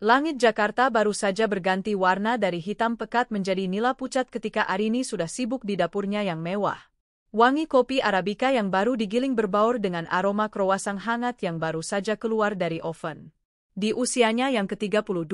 Langit Jakarta baru saja berganti warna dari hitam pekat menjadi nila pucat ketika Arini sudah sibuk di dapurnya yang mewah. Wangi kopi Arabica yang baru digiling berbaur dengan aroma kroasang hangat yang baru saja keluar dari oven. Di usianya yang ke-32,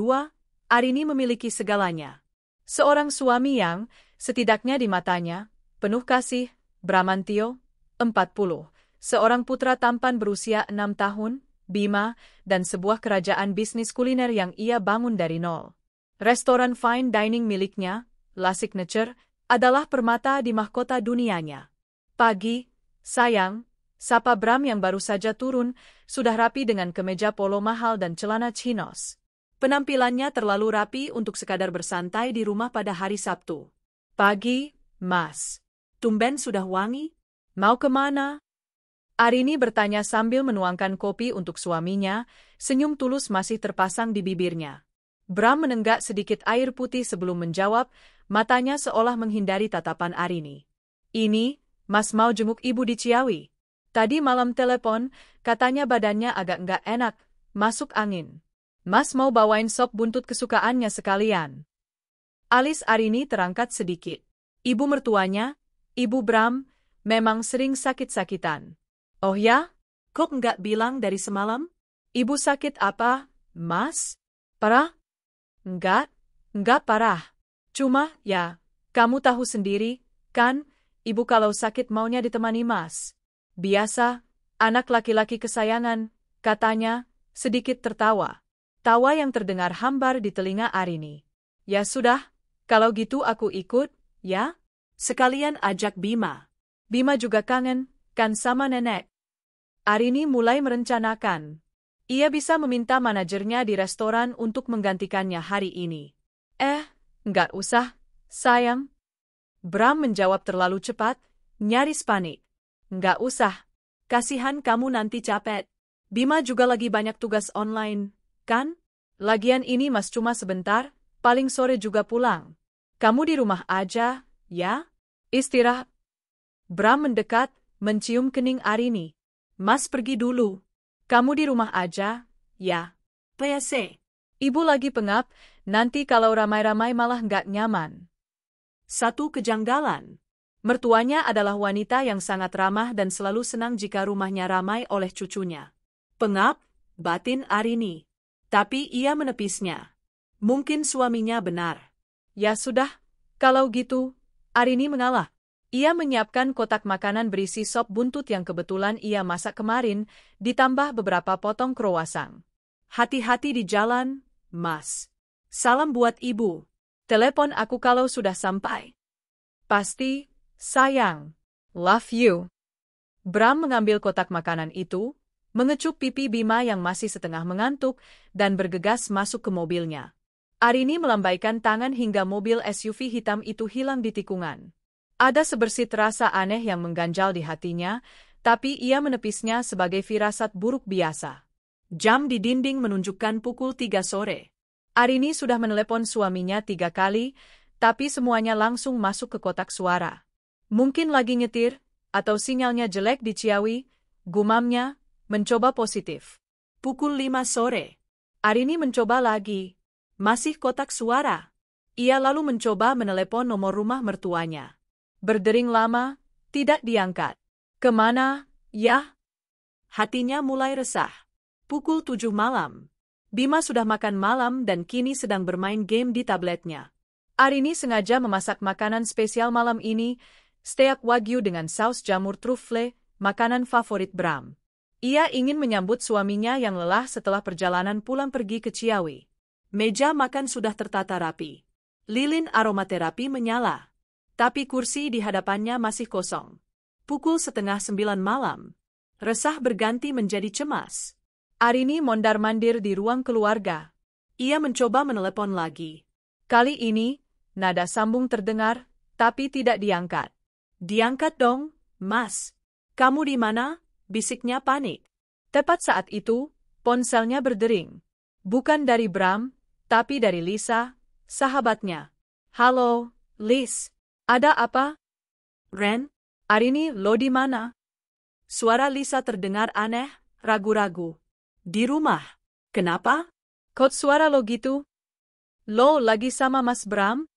Arini memiliki segalanya. Seorang suami yang, setidaknya di matanya, penuh kasih, Bramantio, 40, seorang putra tampan berusia 6 tahun, Bima, dan sebuah kerajaan bisnis kuliner yang ia bangun dari nol. Restoran fine dining miliknya, La Signature, adalah permata di mahkota dunianya. Pagi, sayang, sapa Bram yang baru saja turun, sudah rapi dengan kemeja polo mahal dan celana chinos. Penampilannya terlalu rapi untuk sekadar bersantai di rumah pada hari Sabtu. Pagi, Mas. Tumben sudah wangi? Mau kemana? Arini bertanya sambil menuangkan kopi untuk suaminya, senyum tulus masih terpasang di bibirnya. Bram menenggak sedikit air putih sebelum menjawab, matanya seolah menghindari tatapan Arini. Ini, Mas mau jenguk ibu di Ciawi. Tadi malam telepon, katanya badannya agak nggak enak, masuk angin. Mas mau bawain sop buntut kesukaannya sekalian. Alis Arini terangkat sedikit. Ibu mertuanya, Ibu Bram, memang sering sakit-sakitan. Oh ya? Kok nggak bilang dari semalam? Ibu sakit apa, Mas? Parah? Nggak parah. Cuma, ya, kamu tahu sendiri, kan, ibu kalau sakit maunya ditemani Mas. Biasa, anak laki-laki kesayangan, katanya, sedikit tertawa. Tawa yang terdengar hambar di telinga Arini. Ya sudah, kalau gitu aku ikut, ya? Sekalian ajak Bima. Bima juga kangen, kan sama nenek. Arini mulai merencanakan. Ia bisa meminta manajernya di restoran untuk menggantikannya hari ini. Nggak usah, sayang. Bram menjawab terlalu cepat, nyaris panik. Nggak usah. Kasihan kamu nanti capek. Bima juga lagi banyak tugas online, kan? Lagian ini Mas cuma sebentar, paling sore juga pulang. Kamu di rumah aja, ya? Istirahat. Bram mendekat, mencium kening Arini. Mas pergi dulu. Kamu di rumah aja, ya? PSC. Ibu lagi pengap, nanti kalau ramai-ramai malah nggak nyaman. Satu kejanggalan. Mertuanya adalah wanita yang sangat ramah dan selalu senang jika rumahnya ramai oleh cucunya. Pengap, batin Arini. Tapi ia menepisnya. Mungkin suaminya benar. Ya sudah, kalau gitu, Arini mengalah. Ia menyiapkan kotak makanan berisi sop buntut yang kebetulan ia masak kemarin, ditambah beberapa potong kroasang. Hati-hati di jalan, Mas. Salam buat ibu. Telepon aku kalau sudah sampai. Pasti, sayang. Love you. Bram mengambil kotak makanan itu, mengecup pipi Bima yang masih setengah mengantuk, dan bergegas masuk ke mobilnya. Arini melambaikan tangan hingga mobil SUV hitam itu hilang di tikungan. Ada sebersit rasa aneh yang mengganjal di hatinya, tapi ia menepisnya sebagai firasat buruk biasa. Jam di dinding menunjukkan pukul 3 sore. Arini sudah menelepon suaminya 3 kali, tapi semuanya langsung masuk ke kotak suara. Mungkin lagi nyetir, atau sinyalnya jelek di Ciawi, gumamnya, mencoba positif. Pukul 5 sore. Arini mencoba lagi. Masih kotak suara. Ia lalu mencoba menelepon nomor rumah mertuanya. Berdering lama, tidak diangkat. Kemana, ya? Hatinya mulai resah. Pukul 7 malam. Bima sudah makan malam dan kini sedang bermain game di tabletnya. Arini sengaja memasak makanan spesial malam ini, steak wagyu dengan saus jamur truffle, makanan favorit Bram. Ia ingin menyambut suaminya yang lelah setelah perjalanan pulang pergi ke Ciawi. Meja makan sudah tertata rapi. Lilin aromaterapi menyala. Tapi kursi di hadapannya masih kosong. Pukul 8:30 malam. Resah berganti menjadi cemas. Arini mondar-mandir di ruang keluarga. Ia mencoba menelepon lagi. Kali ini, nada sambung terdengar, tapi tidak diangkat. Diangkat dong, Mas. Kamu di mana? Bisiknya panik. Tepat saat itu, ponselnya berdering. Bukan dari Bram, tapi dari Lisa, sahabatnya. Halo, Liz. Ada apa? Ren? Arini, lo di mana? Suara Lisa terdengar aneh, ragu-ragu. Di rumah. Kenapa? Kok suara lo gitu? Lo lagi sama Mas Bram?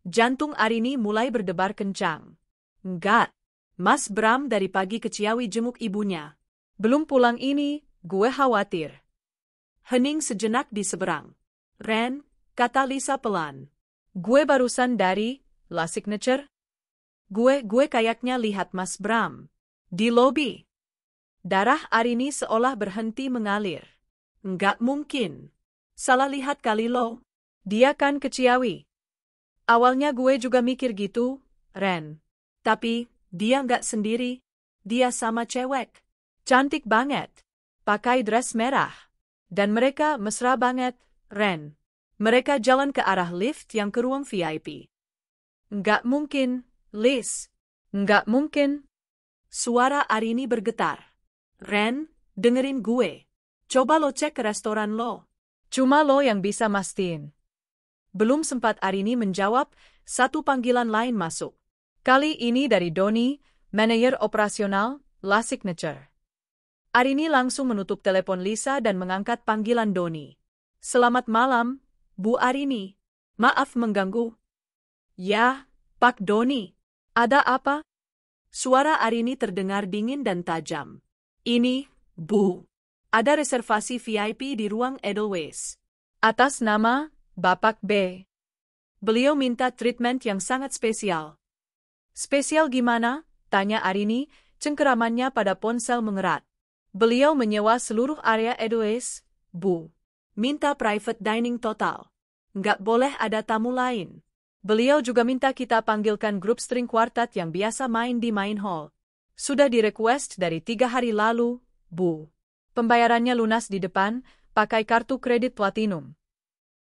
Jantung Arini mulai berdebar kencang. Enggak. Mas Bram dari pagi ke Ciawi jenguk ibunya. Belum pulang ini, gue khawatir. Hening sejenak di seberang. Ren, kata Lisa pelan. Gue barusan dari La Signature. Gue kayaknya lihat Mas Bram. Di lobi. Darah Arini seolah berhenti mengalir. Enggak mungkin. Salah lihat kali lo. Dia kan ke Ciawi. Awalnya gue juga mikir gitu, Ren. Tapi, dia nggak sendiri. Dia sama cewek. Cantik banget. Pakai dress merah. Dan mereka mesra banget, Ren. Mereka jalan ke arah lift yang ke ruang VIP. Nggak mungkin, Liz. Nggak mungkin. Suara Arini bergetar. Ren, dengerin gue. Coba lo cek ke restoran lo. Cuma lo yang bisa mastiin. Belum sempat Arini menjawab, satu panggilan lain masuk. Kali ini dari Doni, manajer operasional, La Signature. Arini langsung menutup telepon Lisa dan mengangkat panggilan Doni. Selamat malam, Bu Arini. Maaf mengganggu. Ya, Pak Doni. Ada apa? Suara Arini terdengar dingin dan tajam. Ini, Bu. Ada reservasi VIP di ruang Edelweiss. Atas nama Bapak B. Beliau minta treatment yang sangat spesial. Spesial gimana? Tanya Arini, cengkeramannya pada ponsel mengerat. Beliau menyewa seluruh area Edelweiss, Bu. Minta private dining total. Nggak boleh ada tamu lain. Beliau juga minta kita panggilkan grup string quartet yang biasa main di main hall. Sudah di-request dari 3 hari lalu, Bu. Pembayarannya lunas di depan, pakai kartu kredit platinum.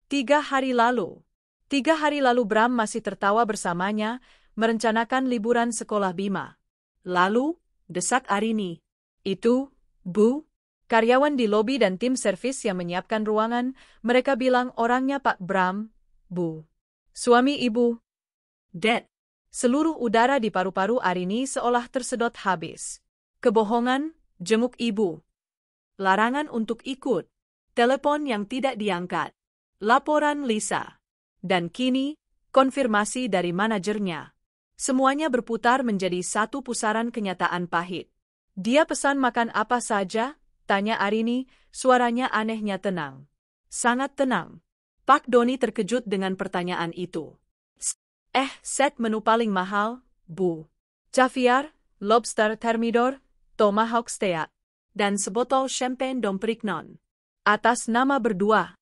3 hari lalu. 3 hari lalu Bram masih tertawa bersamanya, merencanakan liburan sekolah Bima. Lalu, desak Arini. Itu, Bu. Karyawan di lobi dan tim servis yang menyiapkan ruangan, mereka bilang orangnya Pak Bram, Bu. Suami ibu. Dead. Seluruh udara di paru-paru Arini seolah tersedot habis. Kebohongan, jenguk ibu. Larangan untuk ikut. Telepon yang tidak diangkat. Laporan Lisa. Dan kini, konfirmasi dari manajernya. Semuanya berputar menjadi satu pusaran kenyataan pahit. Dia pesan makan apa saja? Tanya Arini, suaranya anehnya tenang. Sangat tenang. Pak Doni terkejut dengan pertanyaan itu. Set menu paling mahal, Bu. Caviar, lobster thermidor, tomahawk steak, dan sebotol champagne Dom Perignon. Atas nama berdua.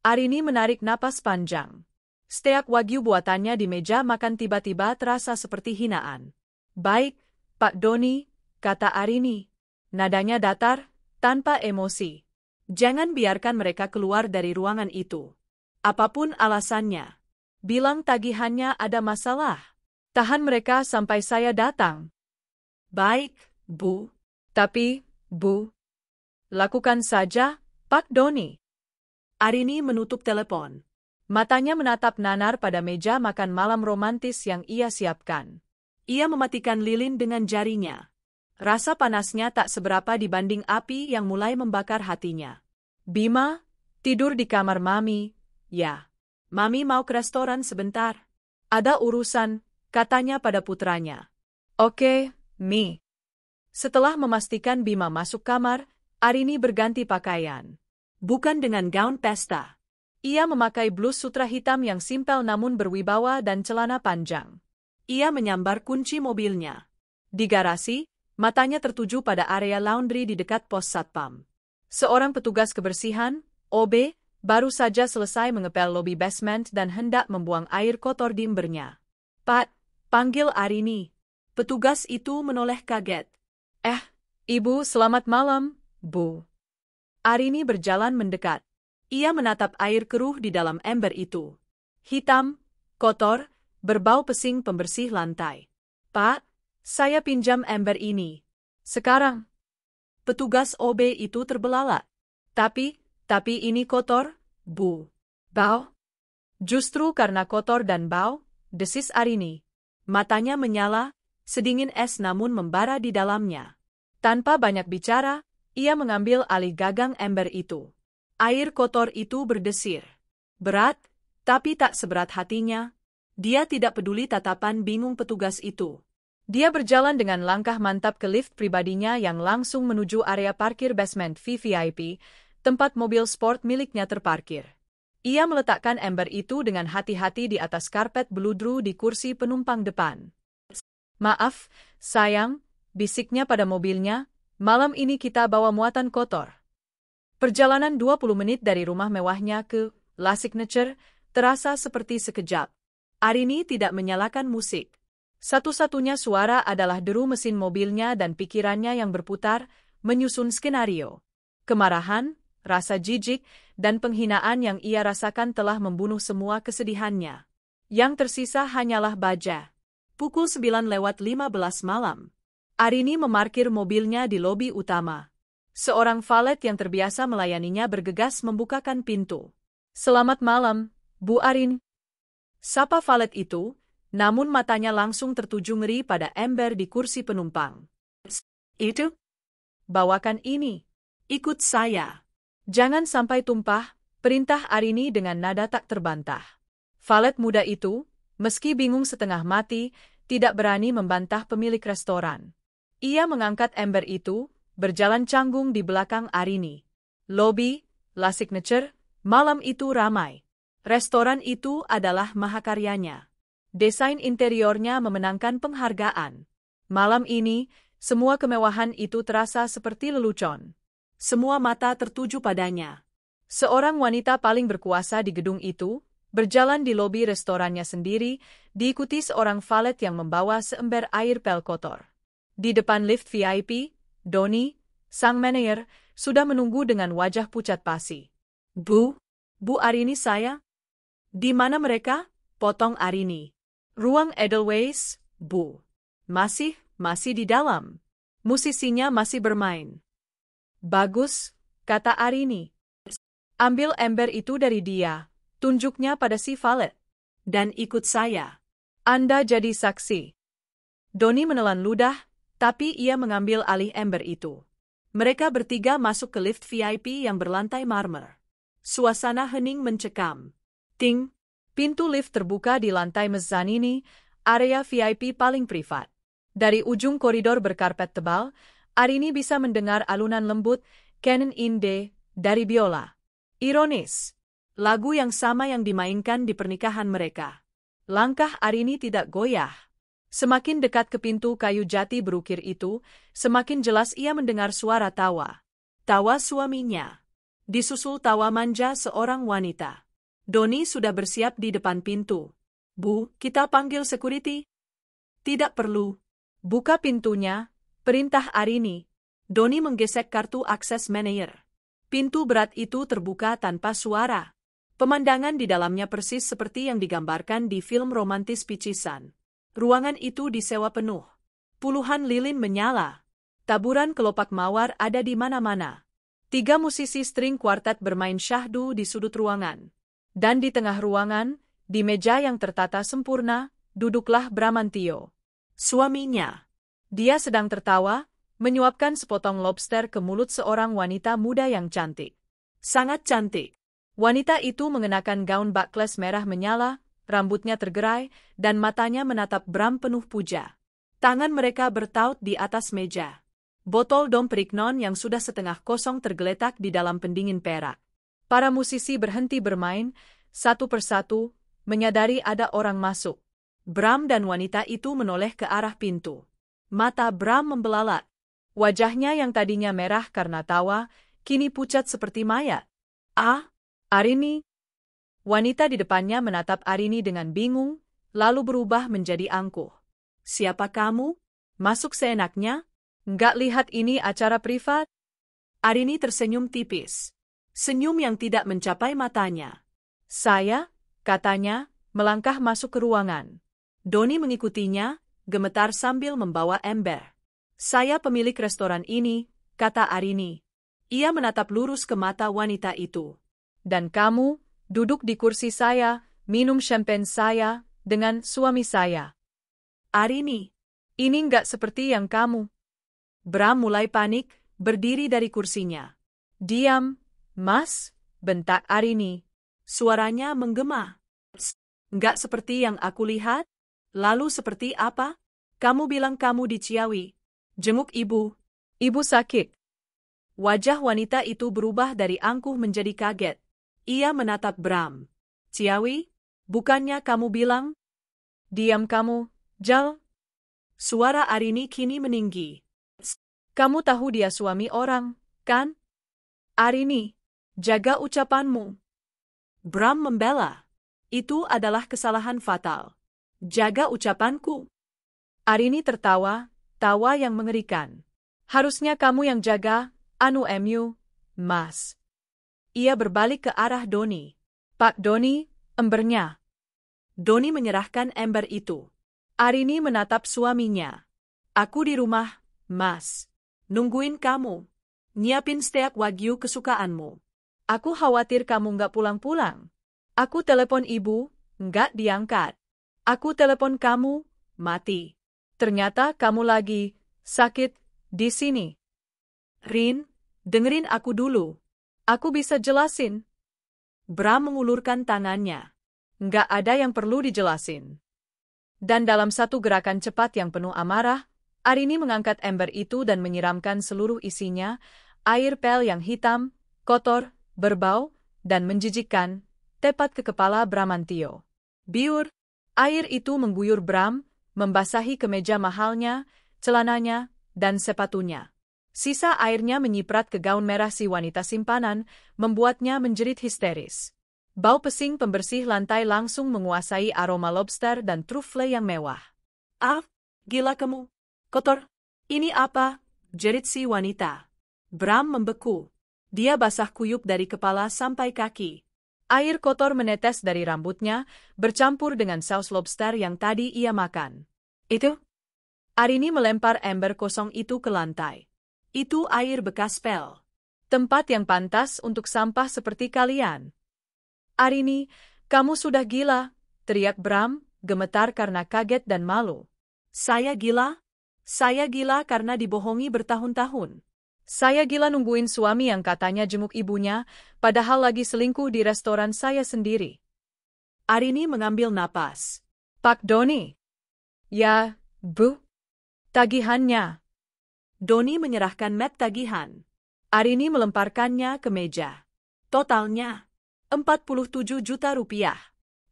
Arini menarik napas panjang. Steak wagyu buatannya di meja makan tiba-tiba terasa seperti hinaan. Baik, Pak Doni, kata Arini. Nadanya datar, tanpa emosi. Jangan biarkan mereka keluar dari ruangan itu. Apapun alasannya. Bilang tagihannya ada masalah. Tahan mereka sampai saya datang. Baik, Bu. Tapi, Bu. Lakukan saja, Pak Doni. Arini menutup telepon. Matanya menatap nanar pada meja makan malam romantis yang ia siapkan. Ia mematikan lilin dengan jarinya. Rasa panasnya tak seberapa dibanding api yang mulai membakar hatinya. Bima, tidur di kamar Mami, ya. Mami mau ke restoran sebentar. Ada urusan, katanya pada putranya. Oke, Mi. Setelah memastikan Bima masuk kamar, Arini berganti pakaian. Bukan dengan gaun pesta. Ia memakai blus sutra hitam yang simpel namun berwibawa dan celana panjang. Ia menyambar kunci mobilnya. Di garasi, matanya tertuju pada area laundry di dekat pos satpam. Seorang petugas kebersihan, OB, baru saja selesai mengepel lobi basement dan hendak membuang air kotor di embernya. Pak, panggil Arini. Petugas itu menoleh kaget. Ibu, selamat malam, Bu. Arini berjalan mendekat. Ia menatap air keruh di dalam ember itu. Hitam, kotor, berbau pesing pembersih lantai. Pak, saya pinjam ember ini. Sekarang. Petugas OB itu terbelalak. Tapi ini kotor, Bu. Bau? Justru karena kotor dan bau, desis Arini. Matanya menyala, sedingin es namun membara di dalamnya. Tanpa banyak bicara, ia mengambil alih gagang ember itu. Air kotor itu berdesir. Berat, tapi tak seberat hatinya. Dia tidak peduli tatapan bingung petugas itu. Dia berjalan dengan langkah mantap ke lift pribadinya yang langsung menuju area parkir basement VVIP, tempat mobil sport miliknya terparkir. Ia meletakkan ember itu dengan hati-hati di atas karpet beludru di kursi penumpang depan. "Maaf, sayang," bisiknya pada mobilnya, "malam ini kita bawa muatan kotor." Perjalanan 20 menit dari rumah mewahnya ke La Signature terasa seperti sekejap. Arini tidak menyalakan musik. Satu-satunya suara adalah deru mesin mobilnya dan pikirannya yang berputar, menyusun skenario. Kemarahan, rasa jijik, dan penghinaan yang ia rasakan telah membunuh semua kesedihannya. Yang tersisa hanyalah baja. Pukul 9:15 malam. Arini memarkir mobilnya di lobi utama. Seorang valet yang terbiasa melayaninya bergegas membukakan pintu. "Selamat malam, Bu Arini." Sapa valet itu, namun matanya langsung tertuju ngeri pada ember di kursi penumpang. "Itu? Bawakan ini. Ikut saya. Jangan sampai tumpah," perintah Arini dengan nada tak terbantah. Valet muda itu, meski bingung setengah mati, tidak berani membantah pemilik restoran. Ia mengangkat ember itu, berjalan canggung di belakang Arini. Lobi, La Signature, malam itu ramai. Restoran itu adalah mahakaryanya. Desain interiornya memenangkan penghargaan. Malam ini, semua kemewahan itu terasa seperti lelucon. Semua mata tertuju padanya. Seorang wanita paling berkuasa di gedung itu, berjalan di lobi restorannya sendiri, diikuti seorang valet yang membawa seember air pel kotor. Di depan lift VIP, Doni, sang manajer, sudah menunggu dengan wajah pucat pasi. Bu Arini saya?" "Di mana mereka?" potong Arini. "Ruang Edelweiss, Bu. Masih di dalam. Musisinya masih bermain." "Bagus," kata Arini. "Ambil ember itu dari dia," tunjuknya pada si valet. "Dan ikut saya. Anda jadi saksi." Doni menelan ludah, tapi ia mengambil alih ember itu. Mereka bertiga masuk ke lift VIP yang berlantai marmer. Suasana hening mencekam. Ting! Pintu lift terbuka di lantai mezzanini, area VIP paling privat. Dari ujung koridor berkarpet tebal, Arini bisa mendengar alunan lembut Canon in D dari biola. Ironis, lagu yang sama yang dimainkan di pernikahan mereka. Langkah Arini tidak goyah. Semakin dekat ke pintu kayu jati berukir itu, semakin jelas ia mendengar suara tawa. Tawa suaminya. Disusul tawa manja seorang wanita. Doni sudah bersiap di depan pintu. "Bu, kita panggil security?" "Tidak perlu. Buka pintunya," perintah Arini. Doni menggesek kartu akses manajer. Pintu berat itu terbuka tanpa suara. Pemandangan di dalamnya persis seperti yang digambarkan di film romantis picisan. Ruangan itu disewa penuh. Puluhan lilin menyala. Taburan kelopak mawar ada di mana-mana. 3 musisi string kuartet bermain syahdu di sudut ruangan. Dan di tengah ruangan, di meja yang tertata sempurna, duduklah Bramantio. Suaminya. Dia sedang tertawa, menyuapkan sepotong lobster ke mulut seorang wanita muda yang cantik. Sangat cantik. Wanita itu mengenakan gaun backless merah menyala, rambutnya tergerai, dan matanya menatap Bram penuh puja. Tangan mereka bertaut di atas meja. Botol Dom Perignon yang sudah setengah kosong tergeletak di dalam pendingin perak. Para musisi berhenti bermain, satu persatu, menyadari ada orang masuk. Bram dan wanita itu menoleh ke arah pintu. Mata Bram membelalak. Wajahnya yang tadinya merah karena tawa, kini pucat seperti mayat. "Ah, Arini." Wanita di depannya menatap Arini dengan bingung, lalu berubah menjadi angkuh. "Siapa kamu? Masuk seenaknya? Nggak lihat ini acara privat?" Arini tersenyum tipis. Senyum yang tidak mencapai matanya. "Saya," katanya, melangkah masuk ke ruangan. Doni mengikutinya, gemetar sambil membawa ember. "Saya pemilik restoran ini," kata Arini. Ia menatap lurus ke mata wanita itu. "Dan kamu, duduk di kursi saya, minum champagne saya, dengan suami saya." "Arini, ini nggak seperti yang kamu." Bram mulai panik, berdiri dari kursinya. "Diam, Mas," bentak Arini. Suaranya menggema. Nggak seperti yang aku lihat? Lalu seperti apa? Kamu bilang kamu di Ciawi. Jenguk ibu. Ibu sakit. Wajah wanita itu berubah dari angkuh menjadi kaget. Ia menatap Bram. Ciawi? Bukannya kamu bilang? Diam kamu, Jal. Suara Arini kini meninggi. Kamu tahu dia suami orang, kan? Arini, jaga ucapanmu. Bram membela. Itu adalah kesalahan fatal. Jaga ucapanku. Arini tertawa, tawa yang mengerikan. Harusnya kamu yang jaga, Mas. Ia berbalik ke arah Doni. Pak Doni, embernya. Doni menyerahkan ember itu. Arini menatap suaminya. Aku di rumah, Mas. Nungguin kamu. Nyiapin steak wagyu kesukaanmu. Aku khawatir kamu nggak pulang-pulang. Aku telepon ibu, nggak diangkat. Aku telepon kamu, mati. Ternyata kamu lagi sakit di sini. Rin, dengerin aku dulu. Aku bisa jelasin. Bram mengulurkan tangannya. Nggak ada yang perlu dijelasin. Dan dalam satu gerakan cepat yang penuh amarah, Arini mengangkat ember itu dan menyiramkan seluruh isinya, air pel yang hitam, kotor, berbau, dan menjijikkan, tepat ke kepala Bramantio. Biur, air itu mengguyur Bram, membasahi kemeja mahalnya, celananya, dan sepatunya. Sisa airnya menyiprat ke gaun merah si wanita simpanan, membuatnya menjerit histeris. Bau pesing pembersih lantai langsung menguasai aroma lobster dan trufle yang mewah. Ah, gila kamu. Kotor. Ini apa? Jerit si wanita. Bram membeku. Dia basah kuyup dari kepala sampai kaki. Air kotor menetes dari rambutnya, bercampur dengan saus lobster yang tadi ia makan. Itu? Arini melempar ember kosong itu ke lantai. Itu air bekas pel. Tempat yang pantas untuk sampah seperti kalian. Arini, kamu sudah gila, teriak Bram, gemetar karena kaget dan malu. Saya gila? Saya gila karena dibohongi bertahun-tahun. Saya gila nungguin suami yang katanya jenguk ibunya, padahal lagi selingkuh di restoran saya sendiri. Arini mengambil napas. Pak Doni. Ya, Bu. Tagihannya. Doni menyerahkan map tagihan. Arini melemparkannya ke meja. Totalnya 47 juta rupiah.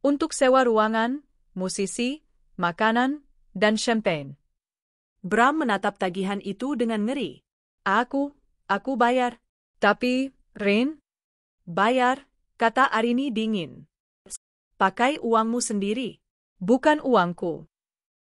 Untuk sewa ruangan, musisi, makanan, dan champagne. Bram menatap tagihan itu dengan ngeri. Aku bayar. Tapi, Rin? Bayar, kata Arini dingin. Pakai uangmu sendiri. Bukan uangku.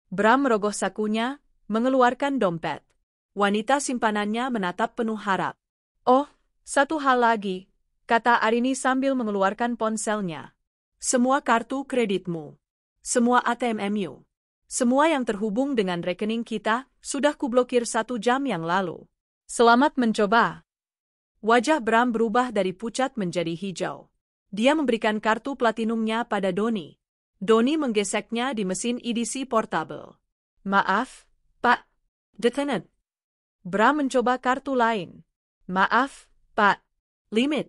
Bram merogoh sakunya, mengeluarkan dompet. Wanita simpanannya menatap penuh harap. Oh, satu hal lagi, kata Arini sambil mengeluarkan ponselnya. Semua kartu kreditmu. Semua ATM-mu. Semua yang terhubung dengan rekening kita sudah kublokir 1 jam yang lalu. Selamat mencoba. Wajah Bram berubah dari pucat menjadi hijau. Dia memberikan kartu platinumnya pada Doni. Doni menggeseknya di mesin EDC portable. Maaf, Pak. Detenet. Bram mencoba kartu lain. Maaf, Pak. Limit.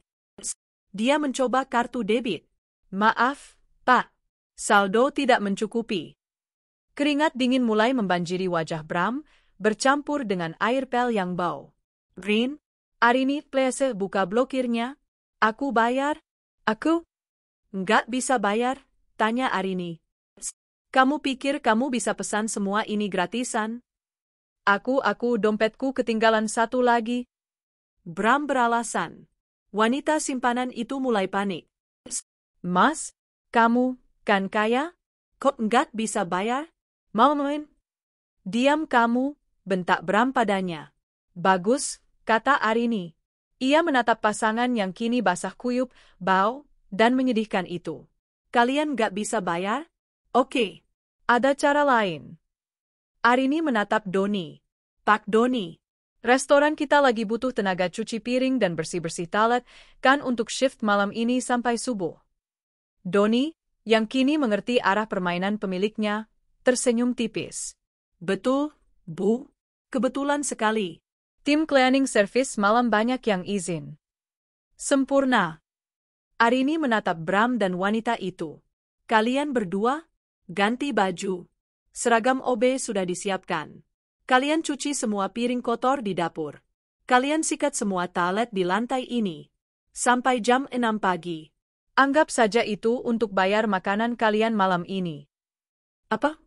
Dia mencoba kartu debit. Maaf, Pak. Saldo tidak mencukupi. Keringat dingin mulai membanjiri wajah Bram, bercampur dengan air pel yang bau. Rin, Arini please buka blokirnya. Aku bayar. Aku? Nggak bisa bayar, tanya Arini. Kamu pikir kamu bisa pesan semua ini gratisan? Aku dompetku ketinggalan 1 lagi. Bram beralasan. Wanita simpanan itu mulai panik. Mas, kamu kan kaya? Kok nggak bisa bayar? Mau main? Diam kamu, bentak Bram padanya. Bagus, kata Arini. Ia menatap pasangan yang kini basah kuyup, bau, dan menyedihkan itu. Kalian nggak bisa bayar? Oke. Ada cara lain. Arini menatap Doni. Pak Doni. Restoran kita lagi butuh tenaga cuci piring dan bersih-bersih toilet, kan untuk shift malam ini sampai subuh. Doni, yang kini mengerti arah permainan pemiliknya, tersenyum tipis. Betul, Bu. Kebetulan sekali. Tim cleaning service malam banyak yang izin. Sempurna. Arini menatap Bram dan wanita itu. Kalian berdua? Ganti baju. Seragam OB sudah disiapkan. Kalian cuci semua piring kotor di dapur. Kalian sikat semua toilet di lantai ini. Sampai jam 6 pagi. Anggap saja itu untuk bayar makanan kalian malam ini. Apa?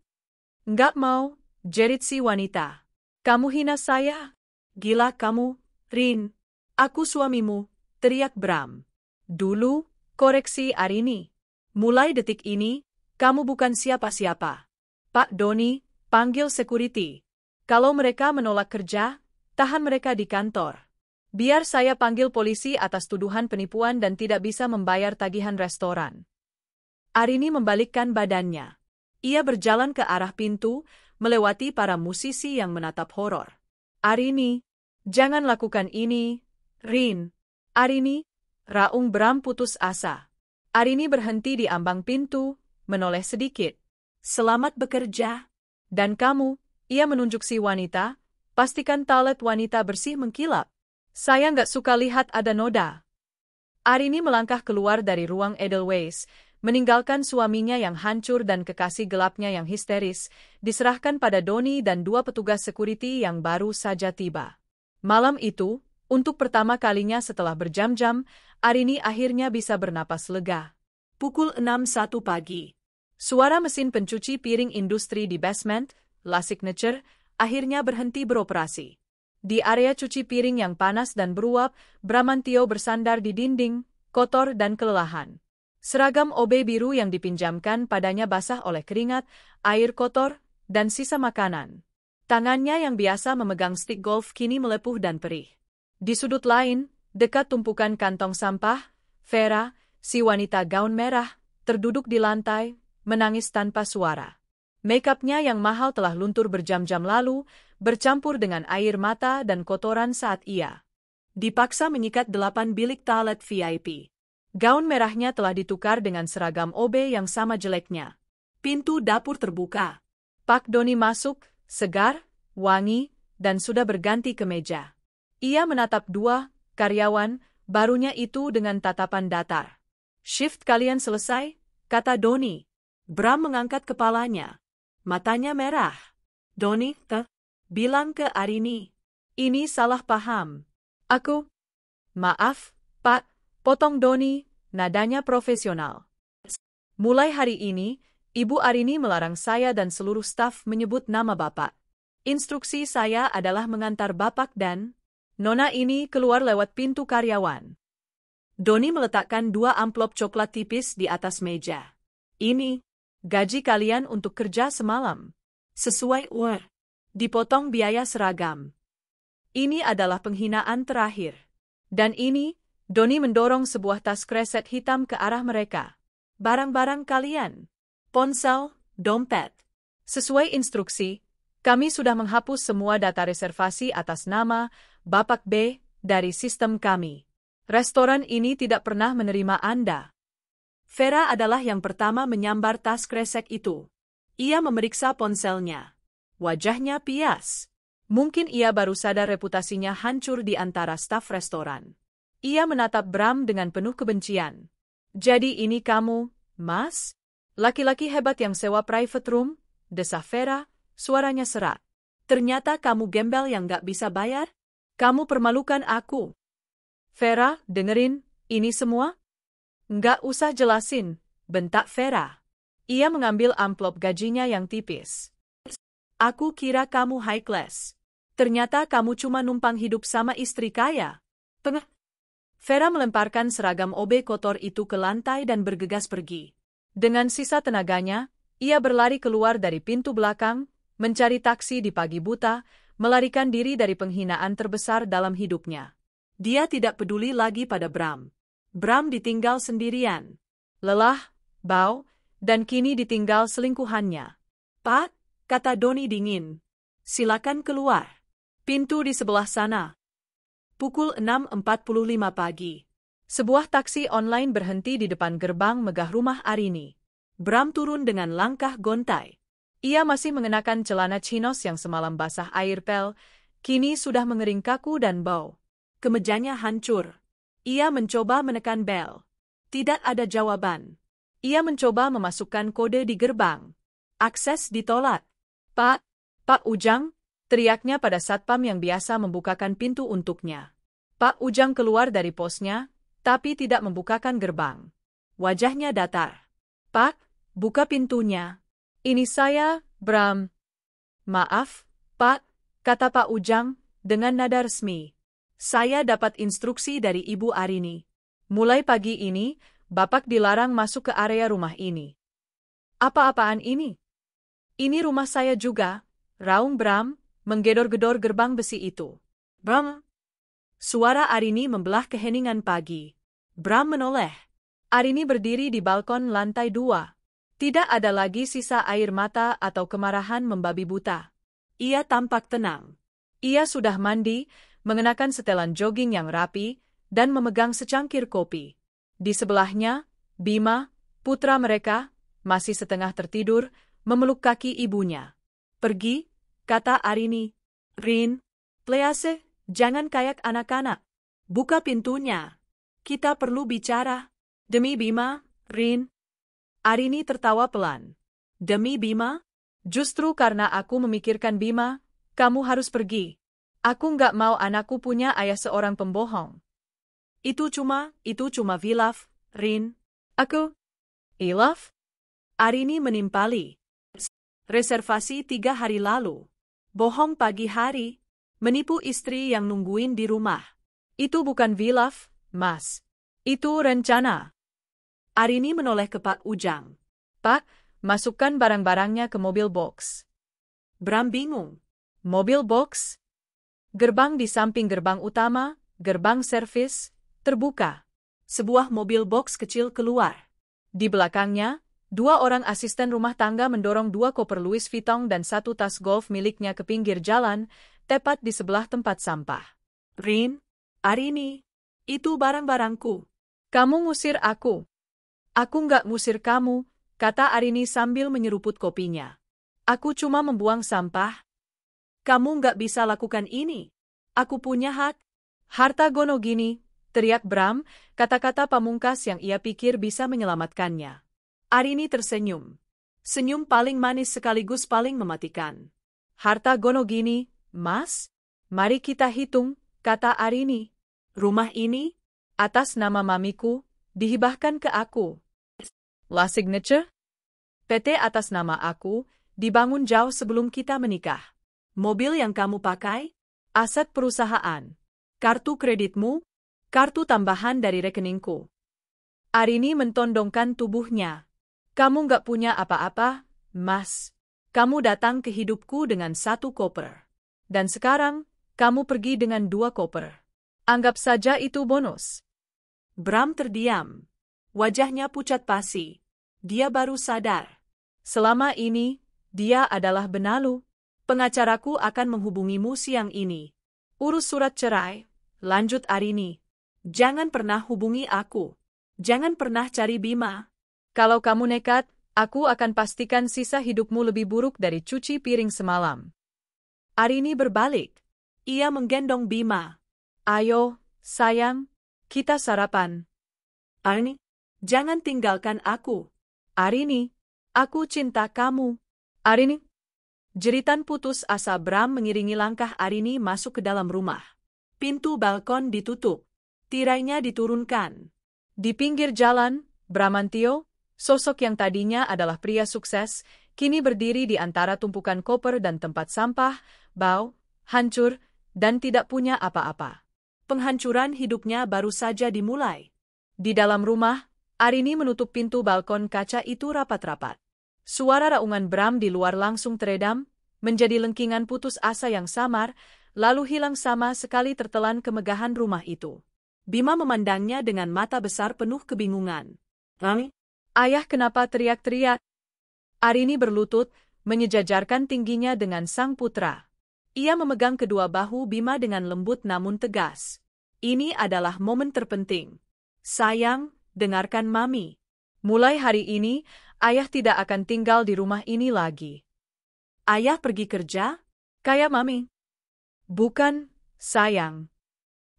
Nggak mau, jerit si wanita. Kamu hina saya? Gila kamu, Rin. Aku suamimu, teriak Bram. Dulu, koreksi Arini. Mulai detik ini, kamu bukan siapa-siapa. Pak Doni, panggil security. Kalau mereka menolak kerja, tahan mereka di kantor. Biar saya panggil polisi atas tuduhan penipuan dan tidak bisa membayar tagihan restoran. Arini membalikkan badannya. Ia berjalan ke arah pintu, melewati para musisi yang menatap horor. Arini, jangan lakukan ini, Rin. Arini, raung Bram putus asa. Arini berhenti di ambang pintu, menoleh sedikit. Selamat bekerja. Dan kamu, ia menunjuk si wanita, pastikan toilet wanita bersih mengkilap. Saya nggak suka lihat ada noda. Arini melangkah keluar dari ruang Edelweiss, meninggalkan suaminya yang hancur dan kekasih gelapnya yang histeris, diserahkan pada Doni dan dua petugas security yang baru saja tiba. Malam itu, untuk pertama kalinya setelah berjam-jam, Arini akhirnya bisa bernapas lega. Pukul 6.01 pagi. Suara mesin pencuci piring industri di basement, La Signature, akhirnya berhenti beroperasi. Di area cuci piring yang panas dan beruap, Bramantio bersandar di dinding, kotor dan kelelahan. Seragam OB biru yang dipinjamkan padanya basah oleh keringat, air kotor, dan sisa makanan. Tangannya yang biasa memegang stik golf kini melepuh dan perih. Di sudut lain, dekat tumpukan kantong sampah, Vera, si wanita gaun merah, terduduk di lantai, menangis tanpa suara. Make-up-nya yang mahal telah luntur berjam-jam lalu, bercampur dengan air mata dan kotoran saat ia dipaksa menyikat 8 bilik toilet VIP. Gaun merahnya telah ditukar dengan seragam OB yang sama jeleknya. Pintu dapur terbuka. Pak Doni masuk, segar, wangi, dan sudah berganti kemeja. Ia menatap dua karyawan barunya itu dengan tatapan datar. Shift kalian selesai, kata Doni. Bram mengangkat kepalanya. Matanya merah. Doni, bilang ke Arini. Ini salah paham. Aku? Maaf, Pak, potong Doni, nadanya profesional. Mulai hari ini, Ibu Arini melarang saya dan seluruh staf menyebut nama Bapak. Instruksi saya adalah mengantar Bapak dan Nona ini keluar lewat pintu karyawan. Doni meletakkan 2 amplop coklat tipis di atas meja. Ini, gaji kalian untuk kerja semalam. Sesuai UR. Dipotong biaya seragam. Ini adalah penghinaan terakhir. Dan ini, Doni mendorong sebuah tas kreset hitam ke arah mereka. Barang-barang kalian. Ponsel, dompet. Sesuai instruksi, kami sudah menghapus semua data reservasi atas nama Bapak B dari sistem kami. Restoran ini tidak pernah menerima Anda. Vera adalah yang pertama menyambar tas kresek itu. Ia memeriksa ponselnya. Wajahnya pias. Mungkin ia baru sadar reputasinya hancur di antara staf restoran. Ia menatap Bram dengan penuh kebencian. Jadi ini kamu, Mas? Laki-laki hebat yang sewa private room? Desah Vera, suaranya serak. Ternyata kamu gembel yang gak bisa bayar? Kamu permalukan aku. Vera, dengerin, ini semua? Nggak usah jelasin, bentak Vera. Ia mengambil amplop gajinya yang tipis. Aku kira kamu high class. Ternyata kamu cuma numpang hidup sama istri kaya. Vera melemparkan seragam OB kotor itu ke lantai dan bergegas pergi. Dengan sisa tenaganya, ia berlari keluar dari pintu belakang, mencari taksi di pagi buta, melarikan diri dari penghinaan terbesar dalam hidupnya. Dia tidak peduli lagi pada Bram. Bram ditinggal sendirian. Lelah, bau, dan kini ditinggal selingkuhannya. Pak, kata Doni dingin. Silakan keluar. Pintu di sebelah sana. Pukul 6.45 pagi. Sebuah taksi online berhenti di depan gerbang megah rumah Arini. Bram turun dengan langkah gontai. Ia masih mengenakan celana chinos yang semalam basah air pel, kini sudah mengering kaku dan bau. Kemejanya hancur. Ia mencoba menekan bel. Tidak ada jawaban. Ia mencoba memasukkan kode di gerbang. Akses ditolak. Pak Ujang, teriaknya pada satpam yang biasa membukakan pintu untuknya. Pak Ujang keluar dari posnya, tapi tidak membukakan gerbang. Wajahnya datar. Pak, buka pintunya. Ini saya, Bram. Maaf, Pak, kata Pak Ujang, dengan nada resmi. Saya dapat instruksi dari Ibu Arini. Mulai pagi ini, Bapak dilarang masuk ke area rumah ini. Apa-apaan ini? Ini rumah saya juga, raung Bram, menggedor-gedor gerbang besi itu. Bram! Suara Arini membelah keheningan pagi. Bram menoleh. Arini berdiri di balkon lantai 2. Tidak ada lagi sisa air mata atau kemarahan membabi buta. Ia tampak tenang. Ia sudah mandi, mengenakan setelan jogging yang rapi, dan memegang secangkir kopi. Di sebelahnya, Bima, putra mereka, masih setengah tertidur, memeluk kaki ibunya. Pergi, kata Arini. Rin, please, jangan kayak anak-anak. Buka pintunya. Kita perlu bicara. Demi Bima, Rin. Arini tertawa pelan. Demi Bima? Justru karena aku memikirkan Bima, kamu harus pergi. Aku nggak mau anakku punya ayah seorang pembohong. Itu cuma hilaf, Rin. Aku? Hilaf? Arini menimpali. Reservasi 3 hari lalu. Bohong pagi hari. Menipu istri yang nungguin di rumah. Itu bukan hilaf, Mas. Itu rencana. Arini menoleh ke Pak Ujang. Pak, masukkan barang-barangnya ke mobil box. Bram bingung. Mobil box? Gerbang di samping gerbang utama, gerbang servis, terbuka. Sebuah mobil box kecil keluar. Di belakangnya, 2 orang asisten rumah tangga mendorong 2 koper Louis Vuitton dan 1 tas golf miliknya ke pinggir jalan, tepat di sebelah tempat sampah. Rin, Arini, itu barang-barangku. Kamu ngusir aku. Aku nggak ngusir kamu, kata Arini sambil menyeruput kopinya. Aku cuma membuang sampah. Kamu nggak bisa lakukan ini. Aku punya hak. Harta gono gini, teriak Bram, kata-kata pamungkas yang ia pikir bisa menyelamatkannya. Arini tersenyum. Senyum paling manis sekaligus paling mematikan. Harta gono gini, Mas? Mari kita hitung, kata Arini. Rumah ini, atas nama mamiku, dihibahkan ke aku. La Signature? PT atas nama aku, dibangun jauh sebelum kita menikah. Mobil yang kamu pakai? Aset perusahaan. Kartu kreditmu? Kartu tambahan dari rekeningku. Arini mentondongkan tubuhnya. Kamu nggak punya apa-apa, Mas. Kamu datang ke hidupku dengan 1 koper. Dan sekarang, kamu pergi dengan 2 koper. Anggap saja itu bonus. Bram terdiam. Wajahnya pucat pasi. Dia baru sadar. Selama ini, dia adalah benalu. Pengacaraku akan menghubungimu siang ini. Urus surat cerai, lanjut Arini. Jangan pernah hubungi aku. Jangan pernah cari Bima. Kalau kamu nekat, aku akan pastikan sisa hidupmu lebih buruk dari cuci piring semalam. Arini berbalik. Ia menggendong Bima. Ayo, sayang, kita sarapan. Arini, jangan tinggalkan aku. Arini, aku cinta kamu. Arini. Jeritan putus asa Bram mengiringi langkah Arini masuk ke dalam rumah. Pintu balkon ditutup. Tirainya diturunkan. Di pinggir jalan, Bramantio, sosok yang tadinya adalah pria sukses, kini berdiri di antara tumpukan koper dan tempat sampah, bau, hancur, dan tidak punya apa-apa. Penghancuran hidupnya baru saja dimulai. Di dalam rumah, Arini menutup pintu balkon kaca itu rapat-rapat. Suara raungan Bram di luar langsung teredam, menjadi lengkingan putus asa yang samar, lalu hilang sama sekali tertelan kemegahan rumah itu. Bima memandangnya dengan mata besar penuh kebingungan. Ayah kenapa teriak-teriak? Arini berlutut, menyejajarkan tingginya dengan sang putra. Ia memegang kedua bahu Bima dengan lembut namun tegas. Ini adalah momen terpenting. Sayang, dengarkan Mami. Mulai hari ini, Ayah tidak akan tinggal di rumah ini lagi. Ayah pergi kerja? Kayak Mami. Bukan, sayang.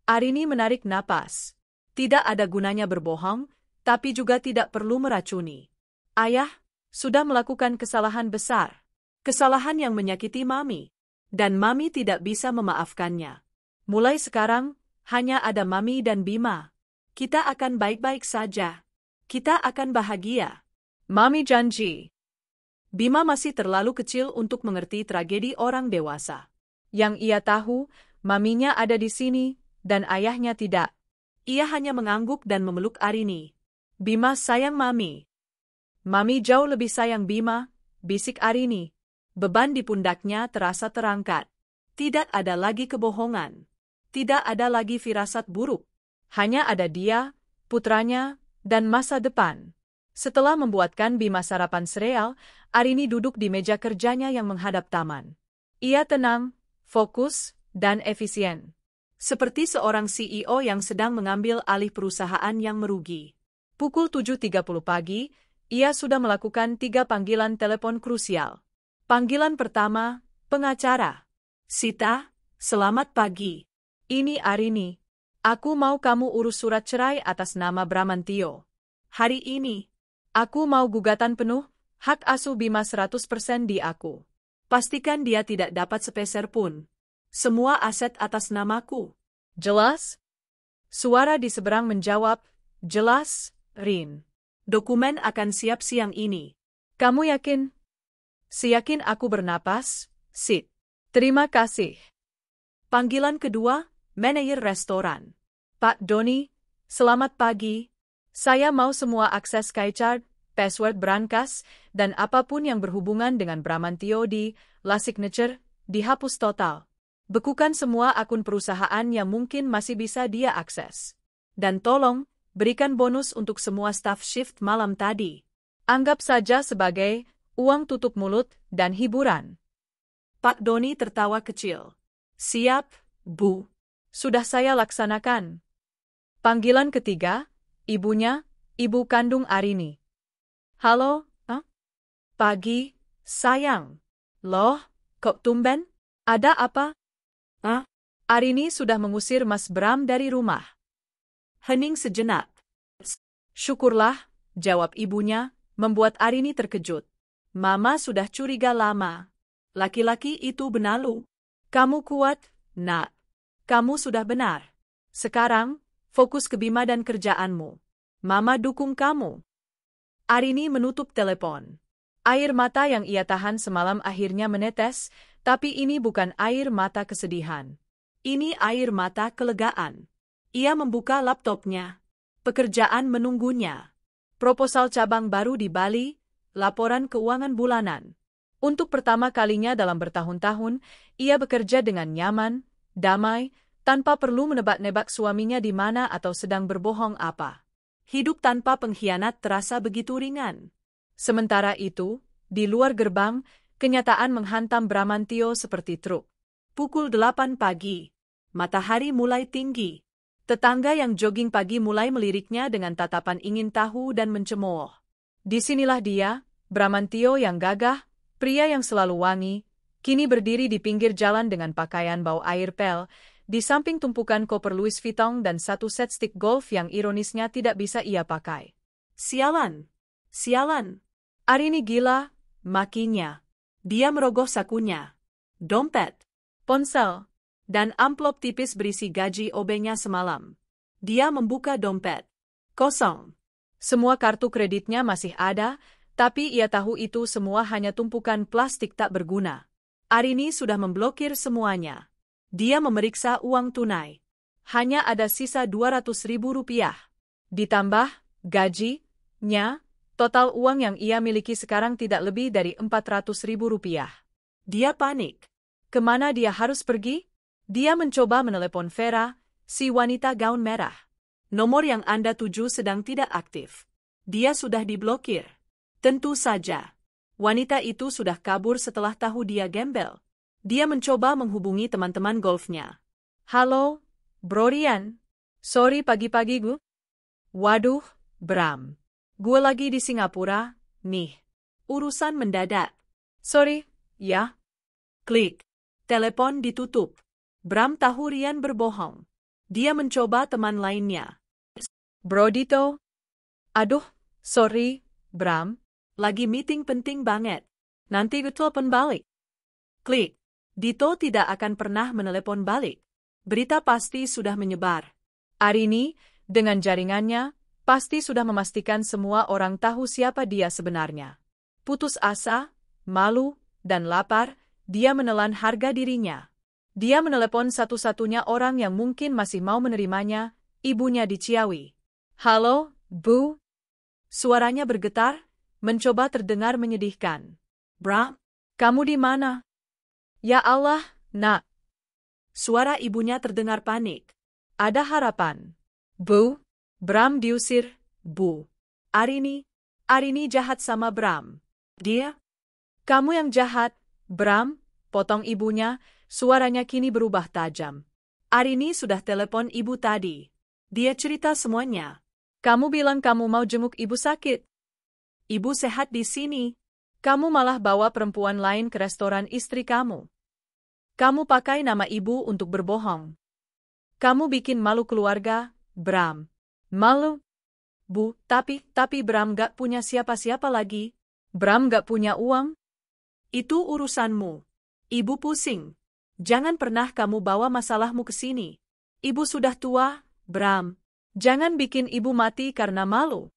Arini menarik napas. Tidak ada gunanya berbohong, tapi juga tidak perlu meracuni. Ayah sudah melakukan kesalahan besar. Kesalahan yang menyakiti Mami. Dan Mami tidak bisa memaafkannya. Mulai sekarang, hanya ada Mami dan Bima. Kita akan baik-baik saja. Kita akan bahagia. Mami janji. Bima masih terlalu kecil untuk mengerti tragedi orang dewasa. Yang ia tahu, Maminya ada di sini, dan ayahnya tidak. Ia hanya mengangguk dan memeluk Arini. Bima sayang Mami. Mami jauh lebih sayang Bima, bisik Arini. Beban di pundaknya terasa terangkat. Tidak ada lagi kebohongan. Tidak ada lagi firasat buruk. Hanya ada dia, putranya, dan masa depan. Setelah membuatkan Bima sarapan sereal, Arini duduk di meja kerjanya yang menghadap taman. Ia tenang, fokus, dan efisien. Seperti seorang CEO yang sedang mengambil alih perusahaan yang merugi. Pukul 7.30 pagi, ia sudah melakukan 3 panggilan telepon krusial. Panggilan pertama, pengacara. Sita, selamat pagi. Ini Arini. Aku mau kamu urus surat cerai atas nama Bramantio. Hari ini, aku mau gugatan penuh, hak asuh Bima 100% di aku. Pastikan dia tidak dapat sepeser pun. Semua aset atas namaku. Jelas? Suara di seberang menjawab, jelas, Rin. Dokumen akan siap siang ini. Kamu yakin? Seyakin aku bernapas, Sid. Terima kasih. Panggilan kedua, manajer restoran. Pak Doni, selamat pagi. Saya mau semua akses Skycard, password brankas, dan apapun yang berhubungan dengan Bramantio di La Signature, dihapus total. Bekukan semua akun perusahaan yang mungkin masih bisa dia akses. Dan tolong, berikan bonus untuk semua staff shift malam tadi. Anggap saja sebagai uang tutup mulut dan hiburan. Pak Doni tertawa kecil. Siap, Bu. Sudah saya laksanakan. Panggilan ketiga, ibunya, ibu kandung Arini. Halo, Pagi, sayang. Loh, kok tumben? Ada apa? Arini sudah mengusir Mas Bram dari rumah. Hening sejenak. Syukurlah, jawab ibunya, membuat Arini terkejut. Mama sudah curiga lama. Laki-laki itu benalu. Kamu kuat, Nak. Kamu sudah benar. Sekarang, fokus ke Bima dan kerjaanmu. Mama dukung kamu. Arini menutup telepon. Air mata yang ia tahan semalam akhirnya menetes, tapi ini bukan air mata kesedihan. Ini air mata kelegaan. Ia membuka laptopnya. Pekerjaan menunggunya. Proposal cabang baru di Bali, laporan keuangan bulanan. Untuk pertama kalinya dalam bertahun-tahun, ia bekerja dengan nyaman, damai, tanpa perlu menebak-nebak suaminya di mana atau sedang berbohong apa. Hidup tanpa pengkhianat terasa begitu ringan. Sementara itu, di luar gerbang, kenyataan menghantam Bramantio seperti truk. Pukul 8 pagi. Matahari mulai tinggi. Tetangga yang jogging pagi mulai meliriknya dengan tatapan ingin tahu dan mencemooh. Disinilah dia, Bramantio yang gagah, pria yang selalu wangi, kini berdiri di pinggir jalan dengan pakaian bau air pel, di samping tumpukan koper Louis Vuitton dan satu set stick golf yang ironisnya tidak bisa ia pakai. Sialan! Sialan! Arini gila, makinya. Dia merogoh sakunya. Dompet, ponsel, dan amplop tipis berisi gaji OB-nya semalam. Dia membuka dompet. Kosong. Semua kartu kreditnya masih ada, tapi ia tahu itu semua hanya tumpukan plastik tak berguna. Arini sudah memblokir semuanya. Dia memeriksa uang tunai. Hanya ada sisa Rp200.000. Ditambah gajinya, total uang yang ia miliki sekarang tidak lebih dari Rp400.000. Dia panik. Kemana dia harus pergi? Dia mencoba menelepon Vera, si wanita gaun merah. Nomor yang Anda tuju sedang tidak aktif. Dia sudah diblokir. Tentu saja. Wanita itu sudah kabur setelah tahu dia gembel. Dia mencoba menghubungi teman-teman golfnya. Halo, Bro Rian. Sorry pagi-pagi gue. Waduh, Bram. Gue lagi di Singapura, nih. Urusan mendadak. Sorry, ya. Klik. Telepon ditutup. Bram tahu Rian berbohong. Dia mencoba teman lainnya. Bro Dito. Aduh, sorry, Bram. Lagi meeting penting banget. Nanti gue telepon balik. Klik. Dito tidak akan pernah menelepon balik. Berita pasti sudah menyebar. Arini, dengan jaringannya, pasti sudah memastikan semua orang tahu siapa dia sebenarnya. Putus asa, malu, dan lapar, dia menelan harga dirinya. Dia menelepon satu-satunya orang yang mungkin masih mau menerimanya, ibunya di Ciawi. Halo, Bu? Suaranya bergetar, mencoba terdengar menyedihkan. Bram, kamu di mana? Ya Allah, Nak. Suara ibunya terdengar panik. Ada harapan. Bu, Bram diusir, Bu. Arini jahat sama Bram. Dia? Kamu yang jahat, Bram, potong ibunya, suaranya kini berubah tajam. Arini sudah telepon ibu tadi. Dia cerita semuanya. Kamu bilang kamu mau jenguk ibu sakit. Ibu sehat di sini. Kamu malah bawa perempuan lain ke restoran istri kamu. Kamu pakai nama ibu untuk berbohong. Kamu bikin malu keluarga, Bram. Malu? Bu, tapi Bram gak punya siapa-siapa lagi. Bram gak punya uang? Itu urusanmu. Ibu pusing. Jangan pernah kamu bawa masalahmu ke sini. Ibu sudah tua, Bram. Jangan bikin ibu mati karena malu.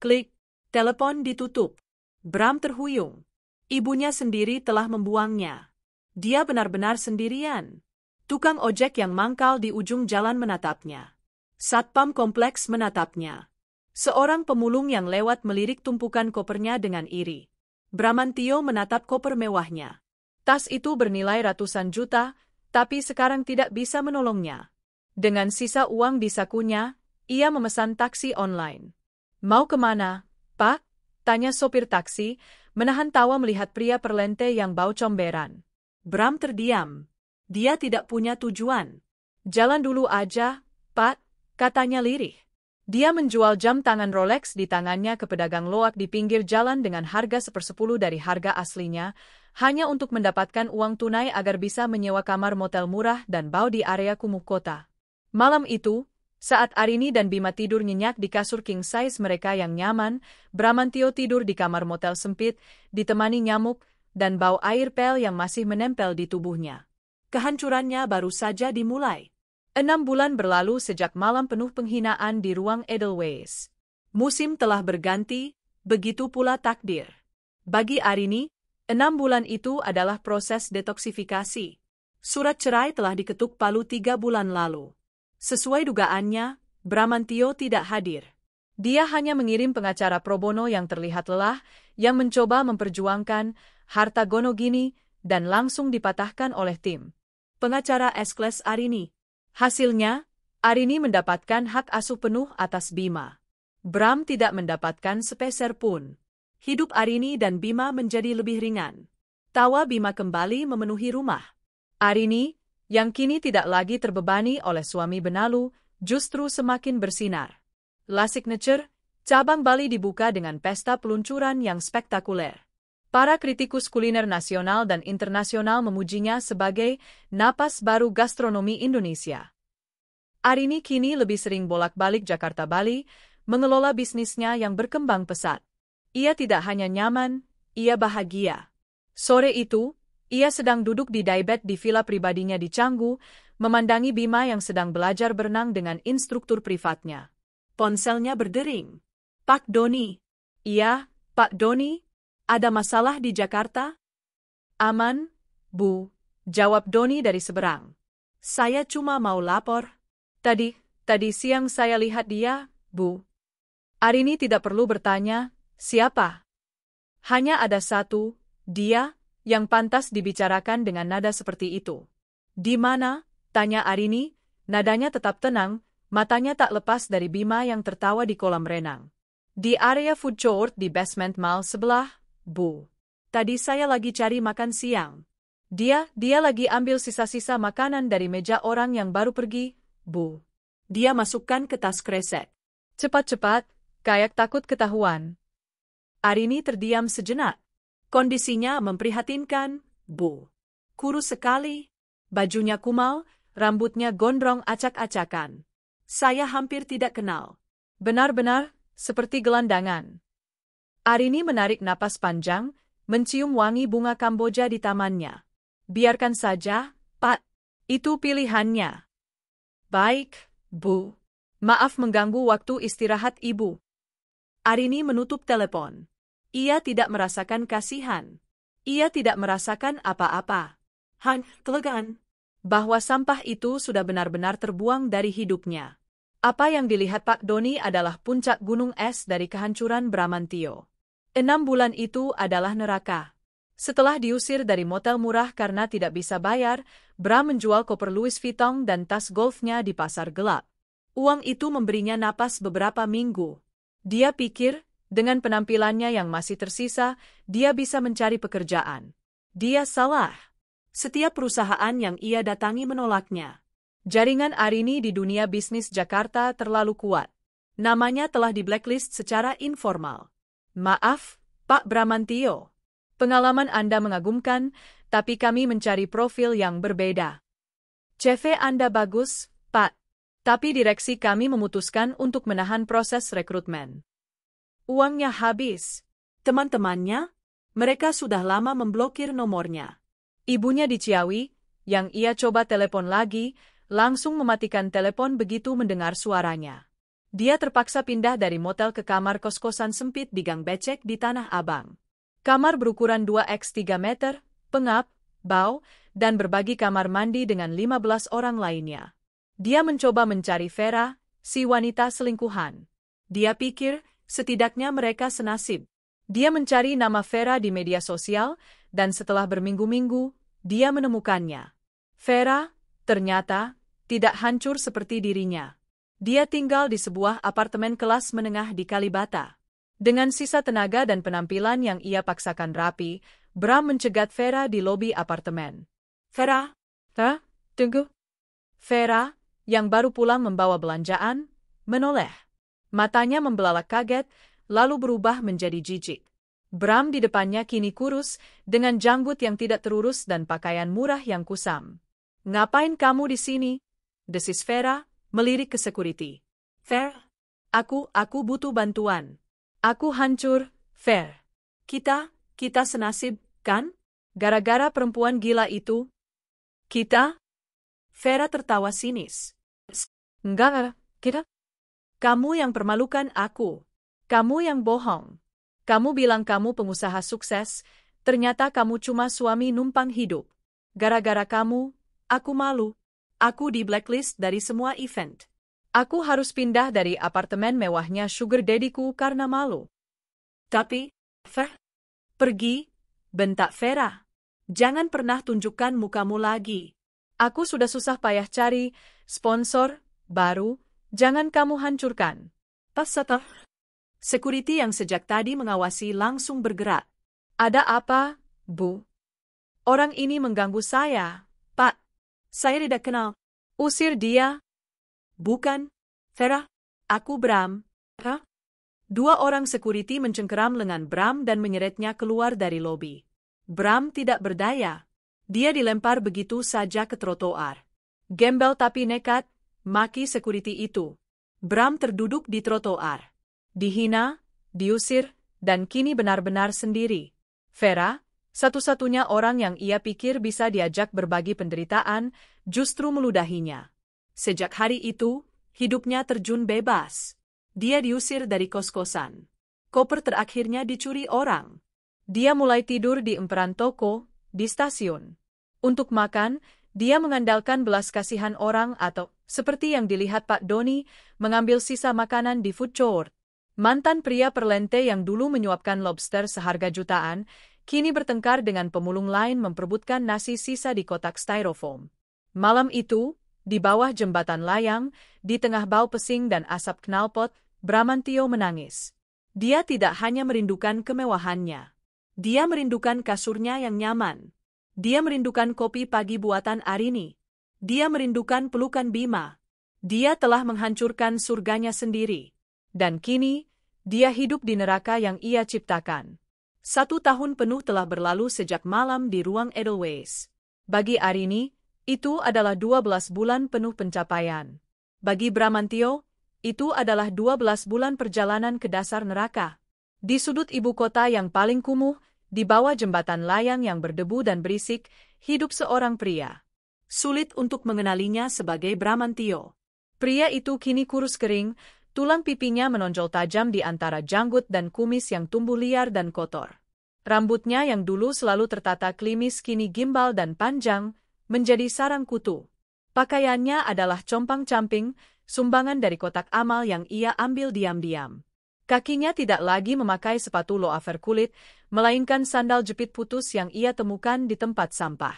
Klik. Telepon ditutup. Bram terhuyung. Ibunya sendiri telah membuangnya. Dia benar-benar sendirian. Tukang ojek yang mangkal di ujung jalan menatapnya. Satpam kompleks menatapnya. Seorang pemulung yang lewat melirik tumpukan kopernya dengan iri. Bramantio menatap koper mewahnya. Tas itu bernilai ratusan juta, tapi sekarang tidak bisa menolongnya. Dengan sisa uang di sakunya, ia memesan taksi online. Mau kemana, Pak? Tanya sopir taksi, menahan tawa melihat pria perlente yang bau comberan. Bram terdiam. Dia tidak punya tujuan. Jalan dulu aja, Pak, katanya lirih. Dia menjual jam tangan Rolex di tangannya ke pedagang loak di pinggir jalan dengan harga 1/10 dari harga aslinya, hanya untuk mendapatkan uang tunai agar bisa menyewa kamar motel murah dan bau di area kumuh kota. Malam itu, saat Arini dan Bima tidur nyenyak di kasur king size mereka yang nyaman, Bramantio tidur di kamar motel sempit, ditemani nyamuk, dan bau air pel yang masih menempel di tubuhnya. Kehancurannya baru saja dimulai. 6 bulan berlalu sejak malam penuh penghinaan di ruang Edelweiss. Musim telah berganti, begitu pula takdir. Bagi Arini, 6 bulan itu adalah proses detoksifikasi. Surat cerai telah diketuk palu 3 bulan lalu. Sesuai dugaannya, Bramantio tidak hadir. Dia hanya mengirim pengacara pro bono yang terlihat lelah, yang mencoba memperjuangkan harta Gonogini dan langsung dipatahkan oleh tim pengacara S-Class Arini. Hasilnya, Arini mendapatkan hak asuh penuh atas Bima. Bram tidak mendapatkan sepeser pun. Hidup Arini dan Bima menjadi lebih ringan. Tawa Bima kembali memenuhi rumah. Arini, yang kini tidak lagi terbebani oleh suami benalu, justru semakin bersinar. La Signature, cabang Bali dibuka dengan pesta peluncuran yang spektakuler. Para kritikus kuliner nasional dan internasional memujinya sebagai napas baru gastronomi Indonesia. Arini kini lebih sering bolak-balik Jakarta-Bali, mengelola bisnisnya yang berkembang pesat. Ia tidak hanya nyaman, ia bahagia. Sore itu, ia sedang duduk di daybed di villa pribadinya di Canggu, memandangi Bima yang sedang belajar berenang dengan instruktur privatnya. Ponselnya berdering. Pak Doni. Iya, Pak Doni. Ada masalah di Jakarta? Aman, Bu, jawab Doni dari seberang. Saya cuma mau lapor. Tadi siang saya lihat dia, Bu. Arini tidak perlu bertanya, siapa? Hanya ada satu, dia, yang pantas dibicarakan dengan nada seperti itu. Di mana? Tanya Arini, nadanya tetap tenang, matanya tak lepas dari Bima yang tertawa di kolam renang. Di area food court di basement mall sebelah, Bu. Tadi saya lagi cari makan siang. Dia lagi ambil sisa-sisa makanan dari meja orang yang baru pergi, Bu. Dia masukkan ke tas kresek. Cepat-cepat, kayak takut ketahuan. Arini terdiam sejenak. Kondisinya memprihatinkan, Bu. Kurus sekali, bajunya kumal, rambutnya gondrong acak-acakan. Saya hampir tidak kenal. Benar-benar, seperti gelandangan. Arini menarik napas panjang, mencium wangi bunga Kamboja di tamannya. Biarkan saja, Pak. Itu pilihannya. Baik, Bu. Maaf mengganggu waktu istirahat Ibu. Arini menutup telepon. Ia tidak merasakan kasihan. Ia tidak merasakan apa-apa. Kelegaan. Bahwa sampah itu sudah benar-benar terbuang dari hidupnya. Apa yang dilihat Pak Doni adalah puncak gunung es dari kehancuran Bramantio. 6 bulan itu adalah neraka. Setelah diusir dari motel murah karena tidak bisa bayar, Bram menjual koper Louis Vuitton dan tas golfnya di pasar gelap. Uang itu memberinya napas beberapa minggu. Dia pikir, dengan penampilannya yang masih tersisa, dia bisa mencari pekerjaan. Dia salah. Setiap perusahaan yang ia datangi menolaknya. Jaringan Arini di dunia bisnis Jakarta terlalu kuat. Namanya telah di-blacklist secara informal. Maaf, Pak Bramantio. Pengalaman Anda mengagumkan, tapi kami mencari profil yang berbeda. CV Anda bagus, Pak. Tapi direksi kami memutuskan untuk menahan proses rekrutmen. Uangnya habis. Teman-temannya, mereka sudah lama memblokir nomornya. Ibunya di Ciawi, yang ia coba telepon lagi, langsung mematikan telepon begitu mendengar suaranya. Dia terpaksa pindah dari motel ke kamar kos-kosan sempit di Gang Becek di Tanah Abang. Kamar berukuran 2x3 meter, pengap, bau, dan berbagi kamar mandi dengan 15 orang lainnya. Dia mencoba mencari Vera, si wanita selingkuhan. Dia pikir, setidaknya mereka senasib. Dia mencari nama Vera di media sosial, dan setelah berminggu-minggu, dia menemukannya. Vera, ternyata, tidak hancur seperti dirinya. Dia tinggal di sebuah apartemen kelas menengah di Kalibata. Dengan sisa tenaga dan penampilan yang ia paksakan rapi, Bram mencegat Vera di lobi apartemen. Vera? Tunggu. Vera, yang baru pulang membawa belanjaan, menoleh. Matanya membelalak kaget, lalu berubah menjadi jijik. Bram di depannya kini kurus, dengan janggut yang tidak terurus dan pakaian murah yang kusam. Ngapain kamu di sini? Desis Vera, melirik ke security. Vera, aku butuh bantuan. Aku hancur, Vera. Kita senasib, kan? Gara-gara perempuan gila itu. Kita? Vera tertawa sinis. Enggak, kita. Kamu yang permalukan aku. Kamu yang bohong. Kamu bilang kamu pengusaha sukses, ternyata kamu cuma suami numpang hidup. Gara-gara kamu, aku malu. Aku di blacklist dari semua event. Aku harus pindah dari apartemen mewahnya sugar daddy-ku karena malu. Tapi, pergi, bentak Vera. Jangan pernah tunjukkan mukamu lagi. Aku sudah susah payah cari sponsor baru, jangan kamu hancurkan. Pasata. Security yang sejak tadi mengawasi langsung bergerak. Ada apa, Bu? Orang ini mengganggu saya, Pak. Saya tidak kenal. Usir dia. Bukan, Vera. Aku Bram. Hah? 2 orang security mencengkeram lengan Bram dan menyeretnya keluar dari lobi. Bram tidak berdaya. Dia dilempar begitu saja ke trotoar. Gembel tapi nekat, maki security itu. Bram terduduk di trotoar. Dihina, diusir, dan kini benar-benar sendiri. Vera, satu-satunya orang yang ia pikir bisa diajak berbagi penderitaan, justru meludahinya. Sejak hari itu, hidupnya terjun bebas. Dia diusir dari kos-kosan. Koper terakhirnya dicuri orang. Dia mulai tidur di emperan toko, di stasiun. Untuk makan, dia mengandalkan belas kasihan orang atau, seperti yang dilihat Pak Doni, mengambil sisa makanan di food court. Mantan pria perlente yang dulu menyuapkan lobster seharga jutaan, kini bertengkar dengan pemulung lain memperebutkan nasi sisa di kotak styrofoam. Malam itu, di bawah jembatan layang, di tengah bau pesing dan asap knalpot, Bramantio menangis. Dia tidak hanya merindukan kemewahannya. Dia merindukan kasurnya yang nyaman. Dia merindukan kopi pagi buatan Arini. Dia merindukan pelukan Bima. Dia telah menghancurkan surganya sendiri. Dan kini, dia hidup di neraka yang ia ciptakan. 1 tahun penuh telah berlalu sejak malam di ruang Edelweiss. Bagi Arini, itu adalah 12 bulan penuh pencapaian. Bagi Bramantio, Itu adalah 12 bulan perjalanan ke dasar neraka. Di sudut ibu kota yang paling kumuh, di bawah jembatan layang yang berdebu dan berisik, hidup seorang pria. Sulit untuk mengenalinya sebagai Bramantio. Pria itu kini kurus kering, tulang pipinya menonjol tajam di antara janggut dan kumis yang tumbuh liar dan kotor. Rambutnya yang dulu selalu tertata klimis kini gimbal dan panjang, menjadi sarang kutu. Pakaiannya adalah compang-camping, sumbangan dari kotak amal yang ia ambil diam-diam. Kakinya tidak lagi memakai sepatu loafer kulit, melainkan sandal jepit putus yang ia temukan di tempat sampah.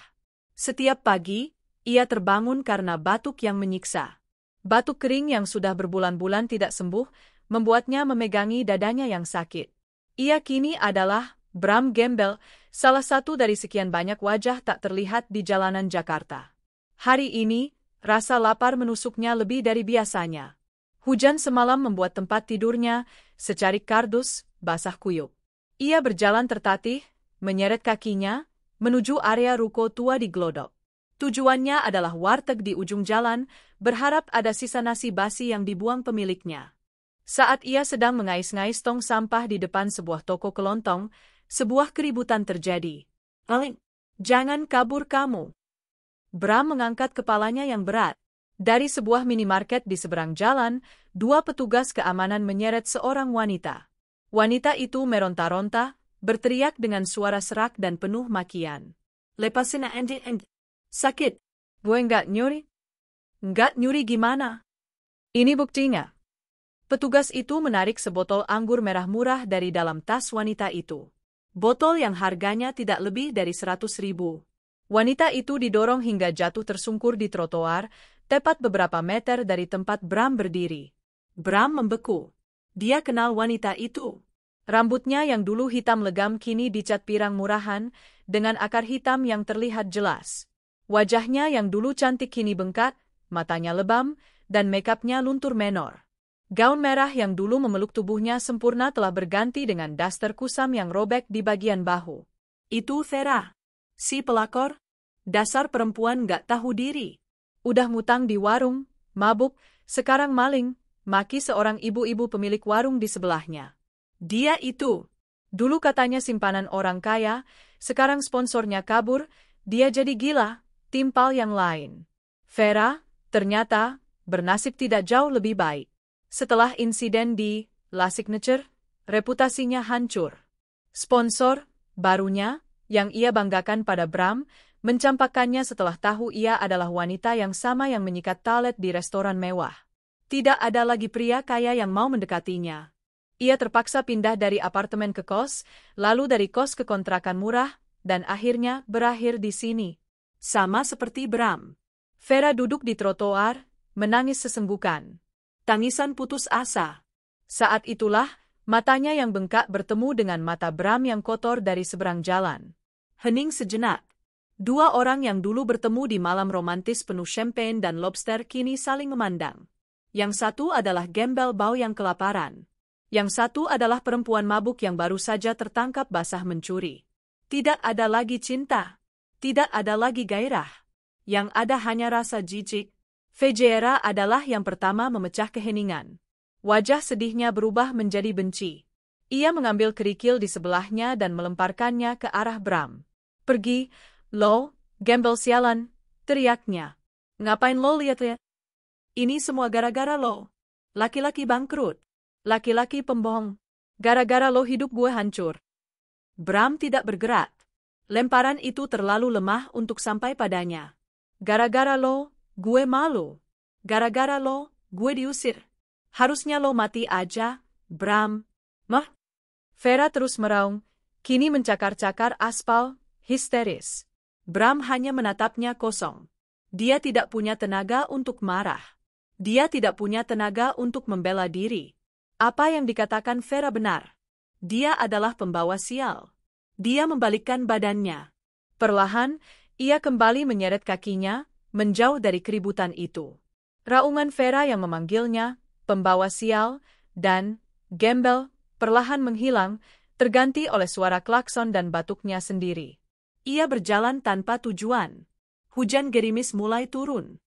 Setiap pagi, ia terbangun karena batuk yang menyiksa. Batuk kering yang sudah berbulan-bulan tidak sembuh, membuatnya memegangi dadanya yang sakit. Ia kini adalah Bram Gembel, salah satu dari sekian banyak wajah tak terlihat di jalanan Jakarta. Hari ini, rasa lapar menusuknya lebih dari biasanya. Hujan semalam membuat tempat tidurnya secarik kardus, basah kuyup. Ia berjalan tertatih, menyeret kakinya, menuju area ruko tua di Glodok. Tujuannya adalah warteg di ujung jalan, berharap ada sisa nasi basi yang dibuang pemiliknya. Saat ia sedang mengais-ngais tong sampah di depan sebuah toko kelontong, sebuah keributan terjadi. Jangan kabur kamu. Bram mengangkat kepalanya yang berat. Dari sebuah minimarket di seberang jalan, 2 petugas keamanan menyeret seorang wanita. Wanita itu meronta-ronta, berteriak dengan suara serak dan penuh makian. Lepasin Andy. Sakit. Gue nggak nyuri. Nggak nyuri gimana? Ini buktinya. Petugas itu menarik sebotol anggur merah murah dari dalam tas wanita itu. Botol yang harganya tidak lebih dari 100.000. Wanita itu didorong hingga jatuh tersungkur di trotoar, tepat beberapa meter dari tempat Bram berdiri. Bram membeku. Dia kenal wanita itu. Rambutnya yang dulu hitam legam kini dicat pirang murahan, dengan akar hitam yang terlihat jelas. Wajahnya yang dulu cantik kini bengkak, matanya lebam, dan makeupnya luntur menor. Gaun merah yang dulu memeluk tubuhnya sempurna telah berganti dengan daster kusam yang robek di bagian bahu. Itu Vera. Si pelakor, dasar perempuan gak tahu diri. Udah ngutang di warung, mabuk, sekarang maling, maki seorang ibu-ibu pemilik warung di sebelahnya. Dia itu. Dulu katanya simpanan orang kaya, sekarang sponsornya kabur, dia jadi gila, timpal yang lain. Vera, ternyata, bernasib tidak jauh lebih baik. Setelah insiden di La Signature, reputasinya hancur. Sponsor barunya, yang ia banggakan pada Bram, mencampakkannya setelah tahu ia adalah wanita yang sama yang menyikat talet di restoran mewah. Tidak ada lagi pria kaya yang mau mendekatinya. Ia terpaksa pindah dari apartemen ke kos, lalu dari kos ke kontrakan murah, dan akhirnya berakhir di sini. Sama seperti Bram. Vera duduk di trotoar, menangis sesenggukan. Tangisan putus asa. Saat itulah, matanya yang bengkak bertemu dengan mata Bram yang kotor dari seberang jalan. Hening sejenak. 2 orang yang dulu bertemu di malam romantis penuh champagne dan lobster kini saling memandang. Yang satu adalah gembel bau yang kelaparan. Yang satu adalah perempuan mabuk yang baru saja tertangkap basah mencuri. Tidak ada lagi cinta. Tidak ada lagi gairah. Yang ada hanya rasa jijik. Vejera adalah yang pertama memecah keheningan. Wajah sedihnya berubah menjadi benci. Ia mengambil kerikil di sebelahnya dan melemparkannya ke arah Bram. Pergi, lo, gembel sialan, teriaknya. Ngapain lo lihat-lihat? Ini semua gara-gara lo. Laki-laki bangkrut. Laki-laki pembohong. Gara-gara lo hidup gue hancur. Bram tidak bergerak. Lemparan itu terlalu lemah untuk sampai padanya. Gara-gara lo, gue malu. Gara-gara lo, gue diusir. Harusnya lo mati aja, Bram. Mah? Vera terus meraung, kini mencakar-cakar aspal, histeris. Bram hanya menatapnya kosong. Dia tidak punya tenaga untuk marah. Dia tidak punya tenaga untuk membela diri. Apa yang dikatakan Vera benar. Dia adalah pembawa sial. Dia membalikkan badannya. Perlahan, ia kembali menyeret kakinya, menjauh dari keributan itu. Raungan Vera yang memanggilnya, pembawa sial, dan gembel, perlahan menghilang, terganti oleh suara klakson dan batuknya sendiri. Ia berjalan tanpa tujuan. Hujan gerimis mulai turun.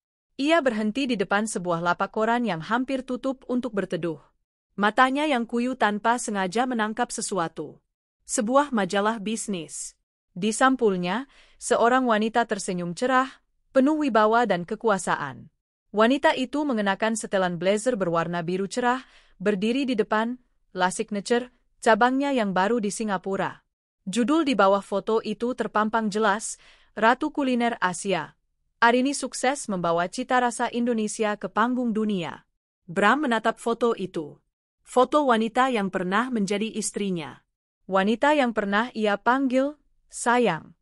Ia berhenti di depan sebuah lapak koran yang hampir tutup untuk berteduh. Matanya yang kuyu tanpa sengaja menangkap sesuatu. Sebuah majalah bisnis. Di sampulnya, seorang wanita tersenyum cerah, penuh wibawa dan kekuasaan. Wanita itu mengenakan setelan blazer berwarna biru cerah, berdiri di depan La Signature, cabangnya yang baru di Singapura. Judul di bawah foto itu terpampang jelas, Ratu Kuliner Asia. Arini sukses membawa cita rasa Indonesia ke panggung dunia. Bram menatap foto itu. Foto wanita yang pernah menjadi istrinya. Wanita yang pernah ia panggil sayang.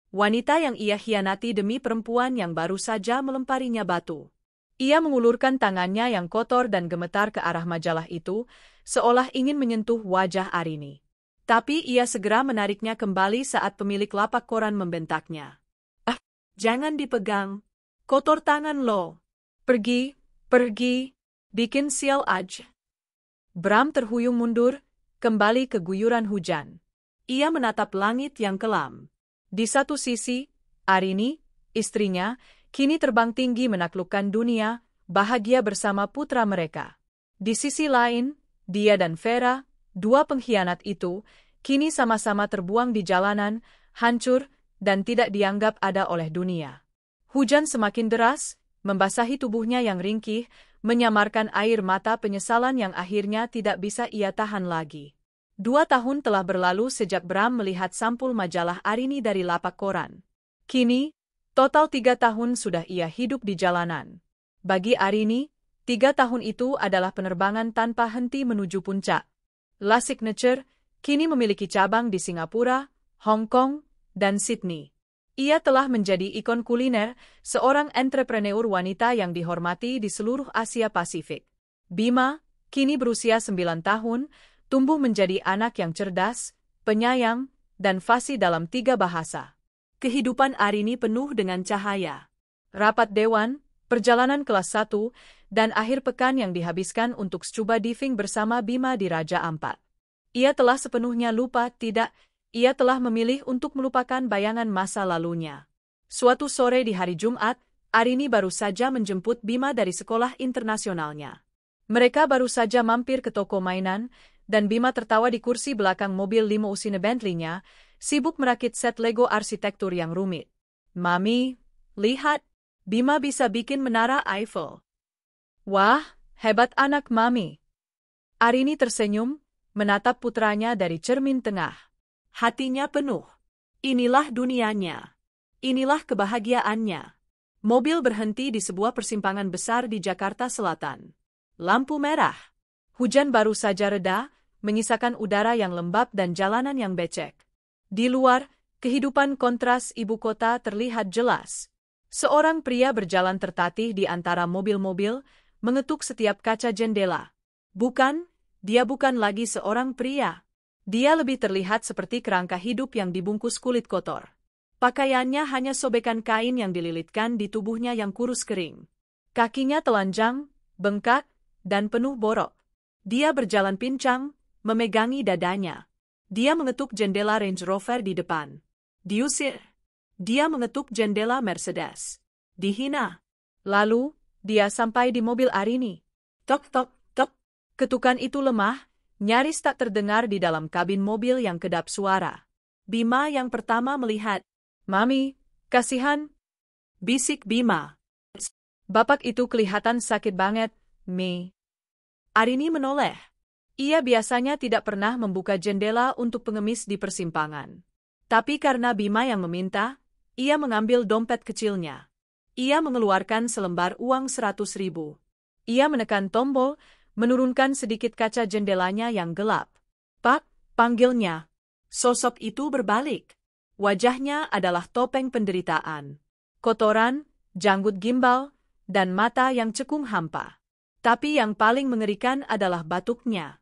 Wanita yang ia hianati demi perempuan yang baru saja melemparinya batu. Ia mengulurkan tangannya yang kotor dan gemetar ke arah majalah itu, seolah ingin menyentuh wajah Arini. Tapi ia segera menariknya kembali saat pemilik lapak koran membentaknya. Jangan dipegang. Kotor tangan lo. Pergi, bikin sial aja. Bram terhuyung mundur, kembali ke guyuran hujan. Ia menatap langit yang kelam. Di satu sisi, Arini, istrinya, kini terbang tinggi menaklukkan dunia, bahagia bersama putra mereka. Di sisi lain, dia dan Vera, dua pengkhianat itu, kini sama-sama terbuang di jalanan, hancur, dan tidak dianggap ada oleh dunia. Hujan semakin deras, membasahi tubuhnya yang ringkih, menyamarkan air mata penyesalan yang akhirnya tidak bisa ia tahan lagi. 2 tahun telah berlalu sejak Bram melihat sampul majalah Arini dari lapak koran. Kini, total 3 tahun sudah ia hidup di jalanan. Bagi Arini, 3 tahun itu adalah penerbangan tanpa henti menuju puncak. La Signature kini memiliki cabang di Singapura, Hong Kong, dan Sydney. Ia telah menjadi ikon kuliner, seorang entrepreneur wanita yang dihormati di seluruh Asia Pasifik. Bima, kini berusia 9 tahun, tumbuh menjadi anak yang cerdas, penyayang, dan fasih dalam 3 bahasa. Kehidupan Arini penuh dengan cahaya. Rapat dewan, perjalanan kelas 1, dan akhir pekan yang dihabiskan untuk scuba diving bersama Bima di Raja Ampat. Ia telah sepenuhnya lupa, ia telah memilih untuk melupakan bayangan masa lalunya. Suatu sore di hari Jumat, Arini baru saja menjemput Bima dari sekolah internasionalnya. Mereka baru saja mampir ke toko mainan, dan Bima tertawa di kursi belakang mobil limousine Bentley-nya, sibuk merakit set Lego arsitektur yang rumit. Mami, lihat, Bima bisa bikin menara Eiffel. Wah, hebat anak Mami. Arini tersenyum, menatap putranya dari cermin tengah. Hatinya penuh. Inilah dunianya. Inilah kebahagiaannya. Mobil berhenti di sebuah persimpangan besar di Jakarta Selatan. Lampu merah. Hujan baru saja reda, menyisakan udara yang lembab dan jalanan yang becek. Di luar, kehidupan kontras ibu kota terlihat jelas. Seorang pria berjalan tertatih di antara mobil-mobil, mengetuk setiap kaca jendela. Dia bukan lagi seorang pria. Dia lebih terlihat seperti kerangka hidup yang dibungkus kulit kotor. Pakaiannya hanya sobekan kain yang dililitkan di tubuhnya yang kurus kering. Kakinya telanjang, bengkak, dan penuh borok. Dia berjalan pincang, memegangi dadanya. Dia mengetuk jendela Range Rover di depan. Diusir. Dia mengetuk jendela Mercedes. Dihina. Lalu, dia sampai di mobil Arini. Tok tok tok. Ketukan itu lemah, nyaris tak terdengar di dalam kabin mobil yang kedap suara. Bima yang pertama melihat. Mami, kasihan. Bisik Bima. Bapak itu kelihatan sakit banget, Mi. Arini menoleh. Ia biasanya tidak pernah membuka jendela untuk pengemis di persimpangan. Tapi karena Bima yang meminta, ia mengambil dompet kecilnya. Ia mengeluarkan selembar uang 100.000. Ia menekan tombol, menurunkan sedikit kaca jendelanya yang gelap. Pak, panggilnya. Sosok itu berbalik. Wajahnya adalah topeng penderitaan. Kotoran, janggut gimbal, dan mata yang cekung hampa. Tapi yang paling mengerikan adalah batuknya.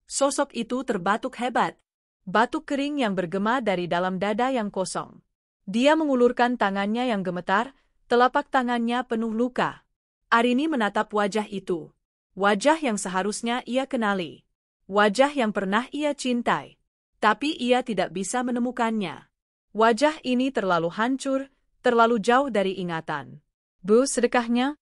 Sosok itu terbatuk hebat. Batuk kering yang bergema dari dalam dada yang kosong. Dia mengulurkan tangannya yang gemetar, telapak tangannya penuh luka. Arini menatap wajah itu. Wajah yang seharusnya ia kenali. Wajah yang pernah ia cintai. Tapi ia tidak bisa menemukannya. Wajah ini terlalu hancur, terlalu jauh dari ingatan. Bu, sedekahnya?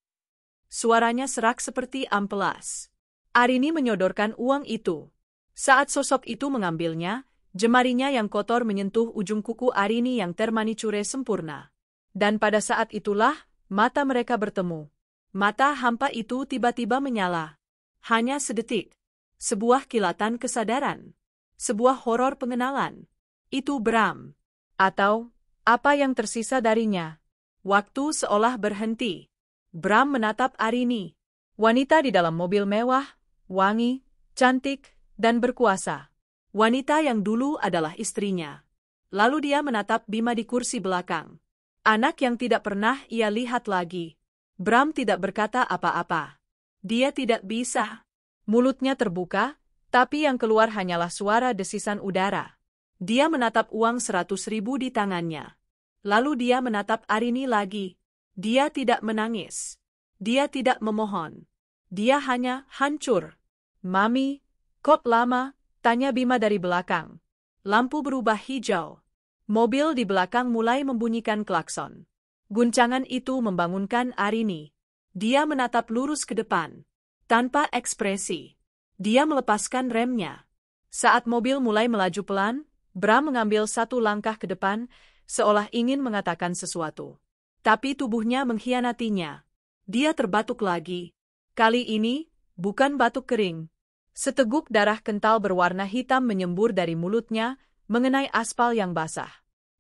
Suaranya serak seperti amplas. Arini menyodorkan uang itu. Saat sosok itu mengambilnya, jemarinya yang kotor menyentuh ujung kuku Arini yang termanicure sempurna. Dan pada saat itulah, mata mereka bertemu. Mata hampa itu tiba-tiba menyala. Hanya sedetik. Sebuah kilatan kesadaran. Sebuah horor pengenalan. Itu Bram. Atau, apa yang tersisa darinya. Waktu seolah berhenti. Bram menatap Arini. Wanita di dalam mobil mewah, wangi, cantik, dan berkuasa. Wanita yang dulu adalah istrinya. Lalu dia menatap Bima di kursi belakang. Anak yang tidak pernah ia lihat lagi. Bram tidak berkata apa-apa. Dia tidak bisa. Mulutnya terbuka, tapi yang keluar hanyalah suara desisan udara. Dia menatap uang 100.000 di tangannya. Lalu dia menatap Arini lagi. Dia tidak menangis. Dia tidak memohon. Dia hanya hancur. Mami, kok lama? Tanya Bima dari belakang. Lampu berubah hijau. Mobil di belakang mulai membunyikan klakson. Guncangan itu membangunkan Arini. Dia menatap lurus ke depan. Tanpa ekspresi. Dia melepaskan remnya. Saat mobil mulai melaju pelan, Bram mengambil satu langkah ke depan, seolah ingin mengatakan sesuatu. Tapi tubuhnya mengkhianatinya. Dia terbatuk lagi. Kali ini, bukan batuk kering. Seteguk darah kental berwarna hitam menyembur dari mulutnya, mengenai aspal yang basah.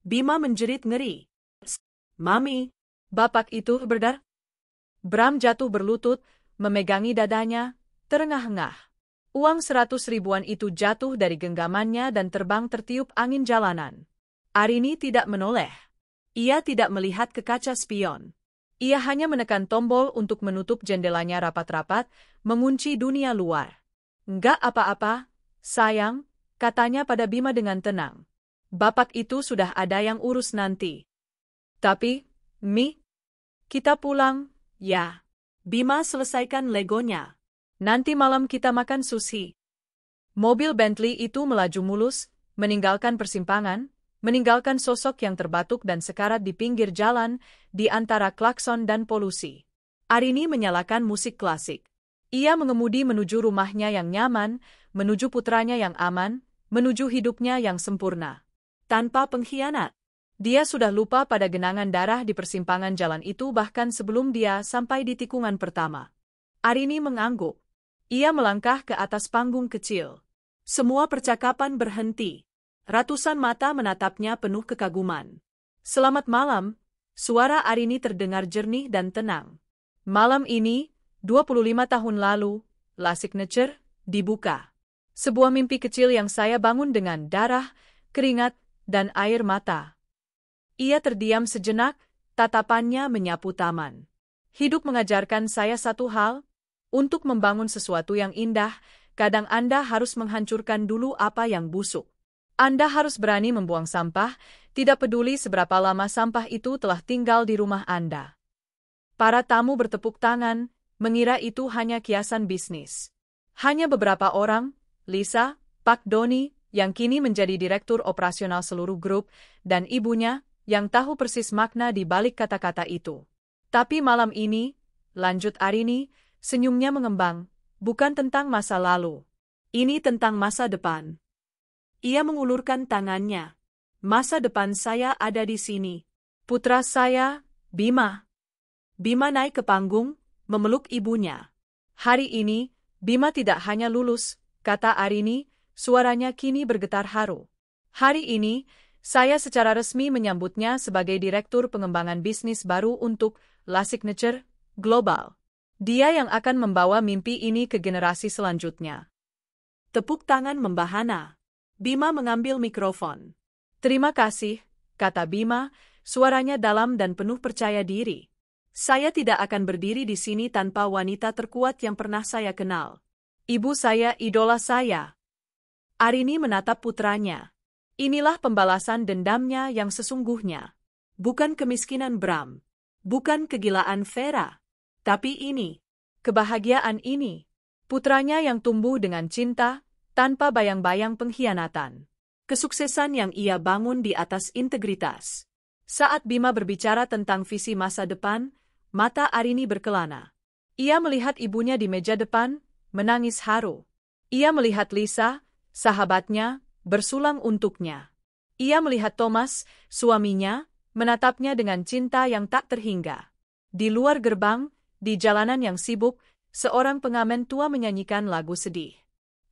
Bima menjerit ngeri. Mami, bapak itu berdar. Bram jatuh berlutut, memegangi dadanya, terengah-engah. Uang 100.000-an itu jatuh dari genggamannya dan terbang tertiup angin jalanan. Arini tidak menoleh. Ia tidak melihat ke kaca spion. Ia hanya menekan tombol untuk menutup jendelanya rapat-rapat, mengunci dunia luar. Enggak apa-apa, sayang, katanya pada Bima dengan tenang. Bapak itu sudah ada yang urus nanti. Tapi, Mi, kita pulang, ya. Bima selesaikan legonya. Nanti malam kita makan sushi. Mobil Bentley itu melaju mulus, meninggalkan persimpangan, meninggalkan sosok yang terbatuk dan sekarat di pinggir jalan, di antara klakson dan polusi. Arini menyalakan musik klasik. Ia mengemudi menuju rumahnya yang nyaman, menuju putranya yang aman, menuju hidupnya yang sempurna. Tanpa pengkhianat. Dia sudah lupa pada genangan darah di persimpangan jalan itu bahkan sebelum dia sampai di tikungan pertama. Arini mengangguk. Ia melangkah ke atas panggung kecil. Semua percakapan berhenti. Ratusan mata menatapnya penuh kekaguman. Selamat malam, suara Arini terdengar jernih dan tenang. Malam ini, 25 tahun lalu, La Signature, dibuka. Sebuah mimpi kecil yang saya bangun dengan darah, keringat, dan air mata. Ia terdiam sejenak, tatapannya menyapu taman. Hidup mengajarkan saya satu hal, untuk membangun sesuatu yang indah, kadang Anda harus menghancurkan dulu apa yang busuk. Anda harus berani membuang sampah, tidak peduli seberapa lama sampah itu telah tinggal di rumah Anda. Para tamu bertepuk tangan, mengira itu hanya kiasan bisnis. Hanya beberapa orang, Lisa, Pak Doni, yang kini menjadi direktur operasional seluruh grup, dan ibunya, yang tahu persis makna di balik kata-kata itu. Tapi malam ini, lanjut Arini, senyumnya mengembang, bukan tentang masa lalu. Ini tentang masa depan. Ia mengulurkan tangannya. Masa depan saya ada di sini. Putra saya, Bima. Bima naik ke panggung, memeluk ibunya. Hari ini, Bima tidak hanya lulus, kata Arini, suaranya kini bergetar haru. Hari ini, saya secara resmi menyambutnya sebagai direktur pengembangan bisnis baru untuk La Signature Global. Dia yang akan membawa mimpi ini ke generasi selanjutnya. Tepuk tangan membahana. Bima mengambil mikrofon. Terima kasih, kata Bima, suaranya dalam dan penuh percaya diri. Saya tidak akan berdiri di sini tanpa wanita terkuat yang pernah saya kenal. Ibu saya idola saya. Arini menatap putranya. Inilah pembalasan dendamnya yang sesungguhnya. Bukan kemiskinan Bram. Bukan kegilaan Vera. Tapi ini, kebahagiaan ini. Putranya yang tumbuh dengan cinta, tanpa bayang-bayang pengkhianatan. Kesuksesan yang ia bangun di atas integritas. Saat Bima berbicara tentang visi masa depan, mata Arini berkelana. Ia melihat ibunya di meja depan, menangis haru. Ia melihat Lisa, sahabatnya, bersulang untuknya. Ia melihat Thomas, suaminya, menatapnya dengan cinta yang tak terhingga. Di luar gerbang, di jalanan yang sibuk, seorang pengamen tua menyanyikan lagu sedih.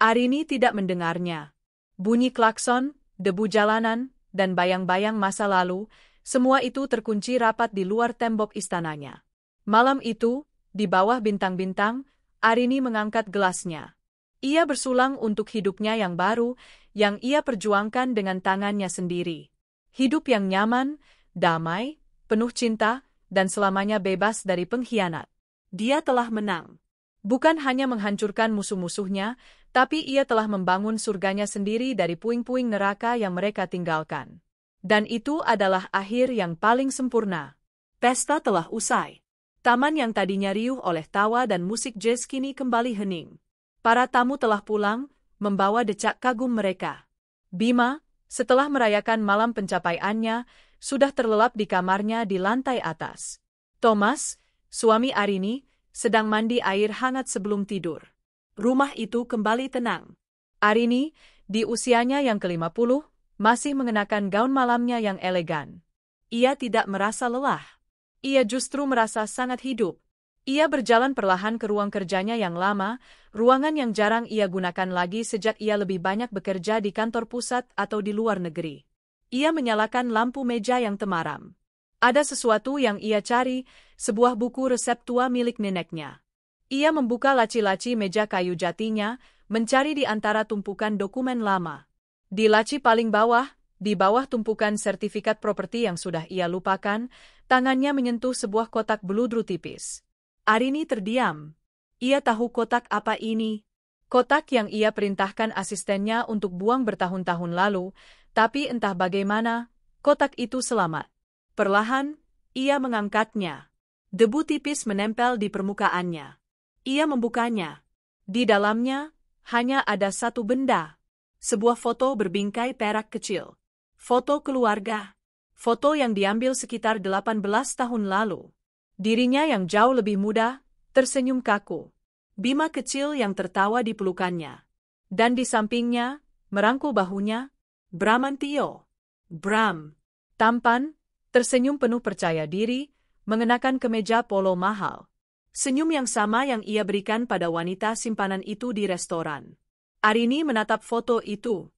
Arini tidak mendengarnya. Bunyi klakson, debu jalanan, dan bayang-bayang masa lalu, semua itu terkunci rapat di luar tembok istananya. Malam itu, di bawah bintang-bintang, Arini mengangkat gelasnya. Ia bersulang untuk hidupnya yang baru, yang ia perjuangkan dengan tangannya sendiri. Hidup yang nyaman, damai, penuh cinta, dan selamanya bebas dari pengkhianat. Dia telah menang. Bukan hanya menghancurkan musuh-musuhnya, tapi ia telah membangun surganya sendiri dari puing-puing neraka yang mereka tinggalkan. Dan itu adalah akhir yang paling sempurna. Pesta telah usai. Taman yang tadinya riuh oleh tawa dan musik jazz kini kembali hening. Para tamu telah pulang, membawa decak kagum mereka. Bima, setelah merayakan malam pencapaiannya, sudah terlelap di kamarnya di lantai atas. Thomas, suami Arini, sedang mandi air hangat sebelum tidur. Rumah itu kembali tenang. Arini, di usianya yang ke-50, masih mengenakan gaun malamnya yang elegan. Ia tidak merasa lelah. Ia justru merasa sangat hidup. Ia berjalan perlahan ke ruang kerjanya yang lama, ruangan yang jarang ia gunakan lagi sejak ia lebih banyak bekerja di kantor pusat atau di luar negeri. Ia menyalakan lampu meja yang temaram. Ada sesuatu yang ia cari, sebuah buku resep tua milik neneknya. Ia membuka laci-laci meja kayu jatinya, mencari di antara tumpukan dokumen lama. Di laci paling bawah, di bawah tumpukan sertifikat properti yang sudah ia lupakan, tangannya menyentuh sebuah kotak beludru tipis. Arini terdiam. Ia tahu kotak apa ini. Kotak yang ia perintahkan asistennya untuk buang bertahun-tahun lalu, tapi entah bagaimana, kotak itu selamat. Perlahan, ia mengangkatnya. Debu tipis menempel di permukaannya. Ia membukanya. Di dalamnya, hanya ada satu benda. Sebuah foto berbingkai perak kecil. Foto keluarga. Foto yang diambil sekitar 18 tahun lalu. Dirinya yang jauh lebih muda, tersenyum kaku. Bima kecil yang tertawa di pelukannya. Dan di sampingnya, merangkul bahunya, Bramantio. Bram. Tampan, tersenyum penuh percaya diri, mengenakan kemeja polo mahal. Senyum yang sama yang ia berikan pada wanita simpanan itu di restoran. Arini menatap foto itu.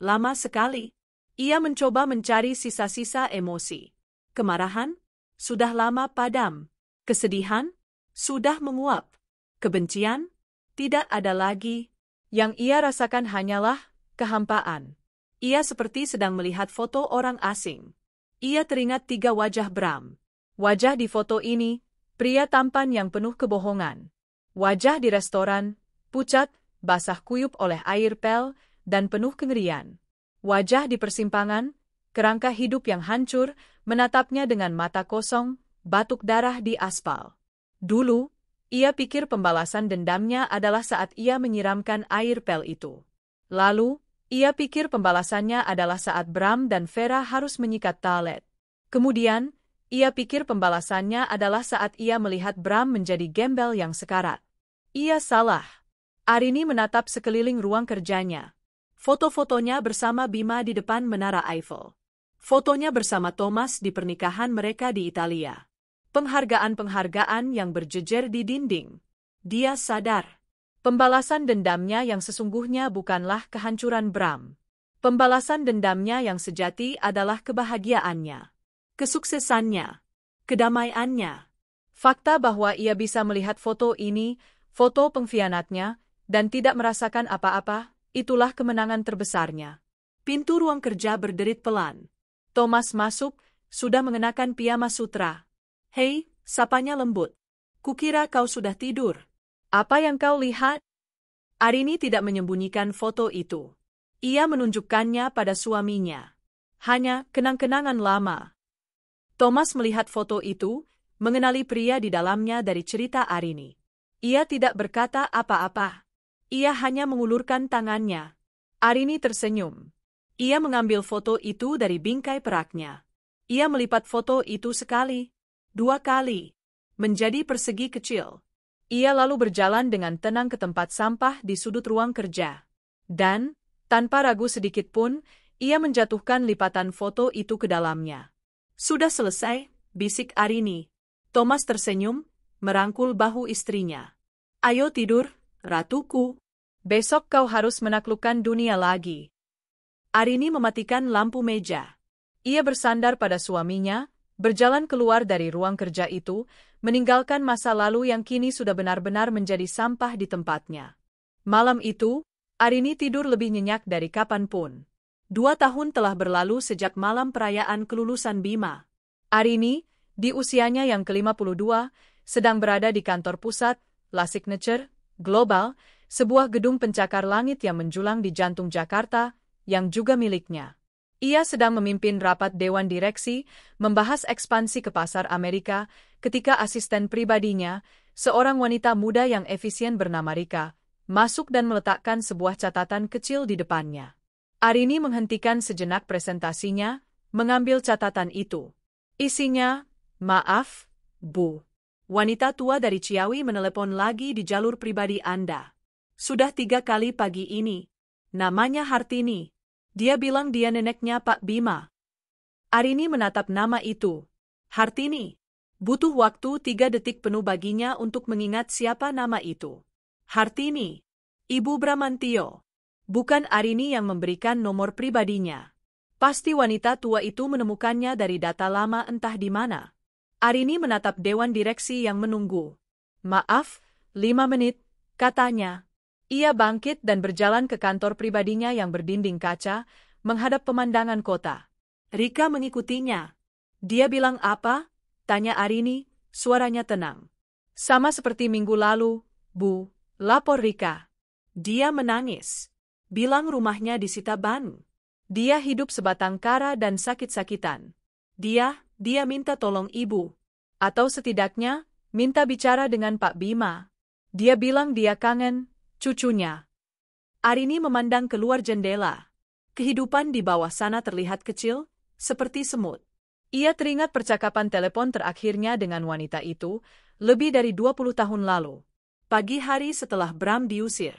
Lama sekali. Ia mencoba mencari sisa-sisa emosi. Kemarahan? Sudah lama padam. Kesedihan? Sudah menguap. Kebencian? Tidak ada lagi. Yang ia rasakan hanyalah kehampaan. Ia seperti sedang melihat foto orang asing. Ia teringat 3 wajah Bram. Wajah di foto ini, pria tampan yang penuh kebohongan. Wajah di restoran, pucat, basah kuyup oleh air pel, dan penuh kengerian. Wajah di persimpangan, kerangka hidup yang hancur, menatapnya dengan mata kosong, batuk darah di aspal. Dulu, ia pikir pembalasan dendamnya adalah saat ia menyiramkan air pel itu. Lalu, ia pikir pembalasannya adalah saat Bram dan Vera harus menyikat talet. Kemudian, ia pikir pembalasannya adalah saat ia melihat Bram menjadi gembel yang sekarat. Ia salah. Arini menatap sekeliling ruang kerjanya. Foto-fotonya bersama Bima di depan Menara Eiffel. Fotonya bersama Thomas di pernikahan mereka di Italia. Penghargaan-penghargaan yang berjejer di dinding. Dia sadar. Pembalasan dendamnya yang sesungguhnya bukanlah kehancuran Bram. Pembalasan dendamnya yang sejati adalah kebahagiaannya. Kesuksesannya. Kedamaiannya. Fakta bahwa ia bisa melihat foto ini, foto pengkhianatnya, dan tidak merasakan apa-apa, itulah kemenangan terbesarnya. Pintu ruang kerja berderit pelan. Thomas masuk, sudah mengenakan piyama sutra. Hei, sapanya lembut. Kukira kau sudah tidur. Apa yang kau lihat? Arini tidak menyembunyikan foto itu. Ia menunjukkannya pada suaminya. Hanya kenang-kenangan lama. Thomas melihat foto itu, mengenali pria di dalamnya dari cerita Arini. Ia tidak berkata apa-apa. Ia hanya mengulurkan tangannya. Arini tersenyum. Ia mengambil foto itu dari bingkai peraknya. Ia melipat foto itu sekali, 2 kali. menjadi persegi kecil. Ia lalu berjalan dengan tenang ke tempat sampah di sudut ruang kerja. Dan, tanpa ragu sedikit pun, ia menjatuhkan lipatan foto itu ke dalamnya. Sudah selesai, bisik Arini. Thomas tersenyum, merangkul bahu istrinya. Ayo tidur, ratuku. Besok kau harus menaklukkan dunia lagi. Arini mematikan lampu meja. Ia bersandar pada suaminya, berjalan keluar dari ruang kerja itu, meninggalkan masa lalu yang kini sudah benar-benar menjadi sampah di tempatnya. Malam itu, Arini tidur lebih nyenyak dari kapanpun. 2 tahun telah berlalu sejak malam perayaan kelulusan Bima. Arini, di usianya yang ke-52, sedang berada di kantor pusat, La Signature, Global, sebuah gedung pencakar langit yang menjulang di jantung Jakarta, yang juga miliknya. Ia sedang memimpin rapat Dewan Direksi, membahas ekspansi ke pasar Amerika, ketika asisten pribadinya, seorang wanita muda yang efisien bernama Rika, masuk dan meletakkan sebuah catatan kecil di depannya. Arini menghentikan sejenak presentasinya, mengambil catatan itu. Isinya, "Maaf, Bu. Wanita tua dari Ciawi menelepon lagi di jalur pribadi Anda. Sudah 3 kali pagi ini. Namanya Hartini. Dia bilang dia neneknya Pak Bima." Arini menatap nama itu. Hartini. Butuh waktu 3 detik penuh baginya untuk mengingat siapa nama itu. Hartini. Ibu Bramantio. Bukan Arini yang memberikan nomor pribadinya. Pasti wanita tua itu menemukannya dari data lama entah di mana. Arini menatap Dewan Direksi yang menunggu. "Maaf, 5 menit," katanya. Ia bangkit dan berjalan ke kantor pribadinya yang berdinding kaca, menghadap pemandangan kota. Rika mengikutinya. "Dia bilang apa?" tanya Arini, suaranya tenang. "Sama seperti minggu lalu, Bu," lapor Rika. "Dia menangis. Bilang rumahnya disita ban. Dia hidup sebatang kara dan sakit-sakitan. Dia minta tolong ibu. Atau setidaknya, minta bicara dengan Pak Bima. Dia bilang dia kangen cucunya." Arini memandang keluar jendela. Kehidupan di bawah sana terlihat kecil, seperti semut. Ia teringat percakapan telepon terakhirnya dengan wanita itu, lebih dari 20 tahun lalu. Pagi hari setelah Bram diusir.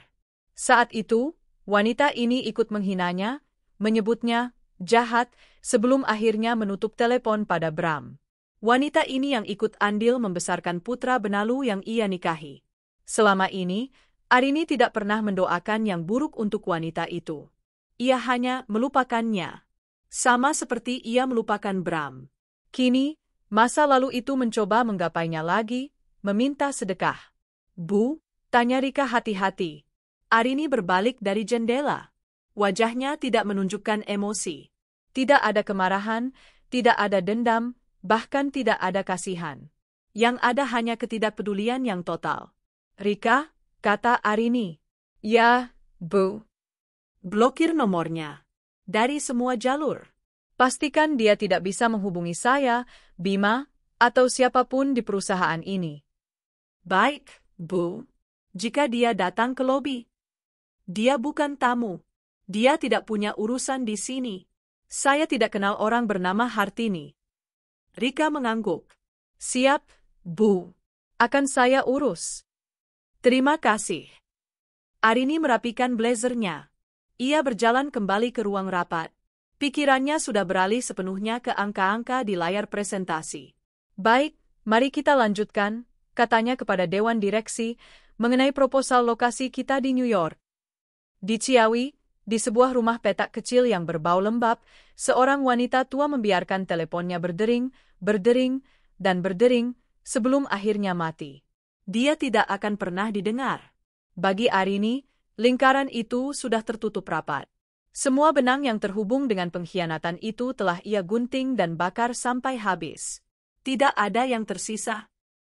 Saat itu, wanita ini ikut menghinanya, menyebutnya jahat, sebelum akhirnya menutup telepon pada Bram. Wanita ini yang ikut andil membesarkan putra benalu yang ia nikahi. Selama ini, Arini tidak pernah mendoakan yang buruk untuk wanita itu. Ia hanya melupakannya. Sama seperti ia melupakan Bram. Kini, masa lalu itu mencoba menggapainya lagi, meminta sedekah. "Bu?" tanya Rika hati-hati. Arini berbalik dari jendela. Wajahnya tidak menunjukkan emosi. Tidak ada kemarahan, tidak ada dendam, bahkan tidak ada kasihan. Yang ada hanya ketidakpedulian yang total. "Rika," kata Arini. "Ya, Bu." "Blokir nomornya. Dari semua jalur. Pastikan dia tidak bisa menghubungi saya, Bima, atau siapapun di perusahaan ini." "Baik, Bu. Jika dia datang ke lobi." "Dia bukan tamu. Dia tidak punya urusan di sini. Saya tidak kenal orang bernama Hartini." Rika mengangguk. "Siap, Bu. Akan saya urus." "Terima kasih." Arini merapikan blazernya. Ia berjalan kembali ke ruang rapat. Pikirannya sudah beralih sepenuhnya ke angka-angka di layar presentasi. "Baik, mari kita lanjutkan," katanya kepada Dewan Direksi, "mengenai proposal lokasi kita di New York." Di Ciawi, di sebuah rumah petak kecil yang berbau lembab, seorang wanita tua membiarkan teleponnya berdering, dan berdering, sebelum akhirnya mati. Dia tidak akan pernah didengar. Bagi Arini, lingkaran itu sudah tertutup rapat. Semua benang yang terhubung dengan pengkhianatan itu telah ia gunting dan bakar sampai habis. Tidak ada yang tersisa.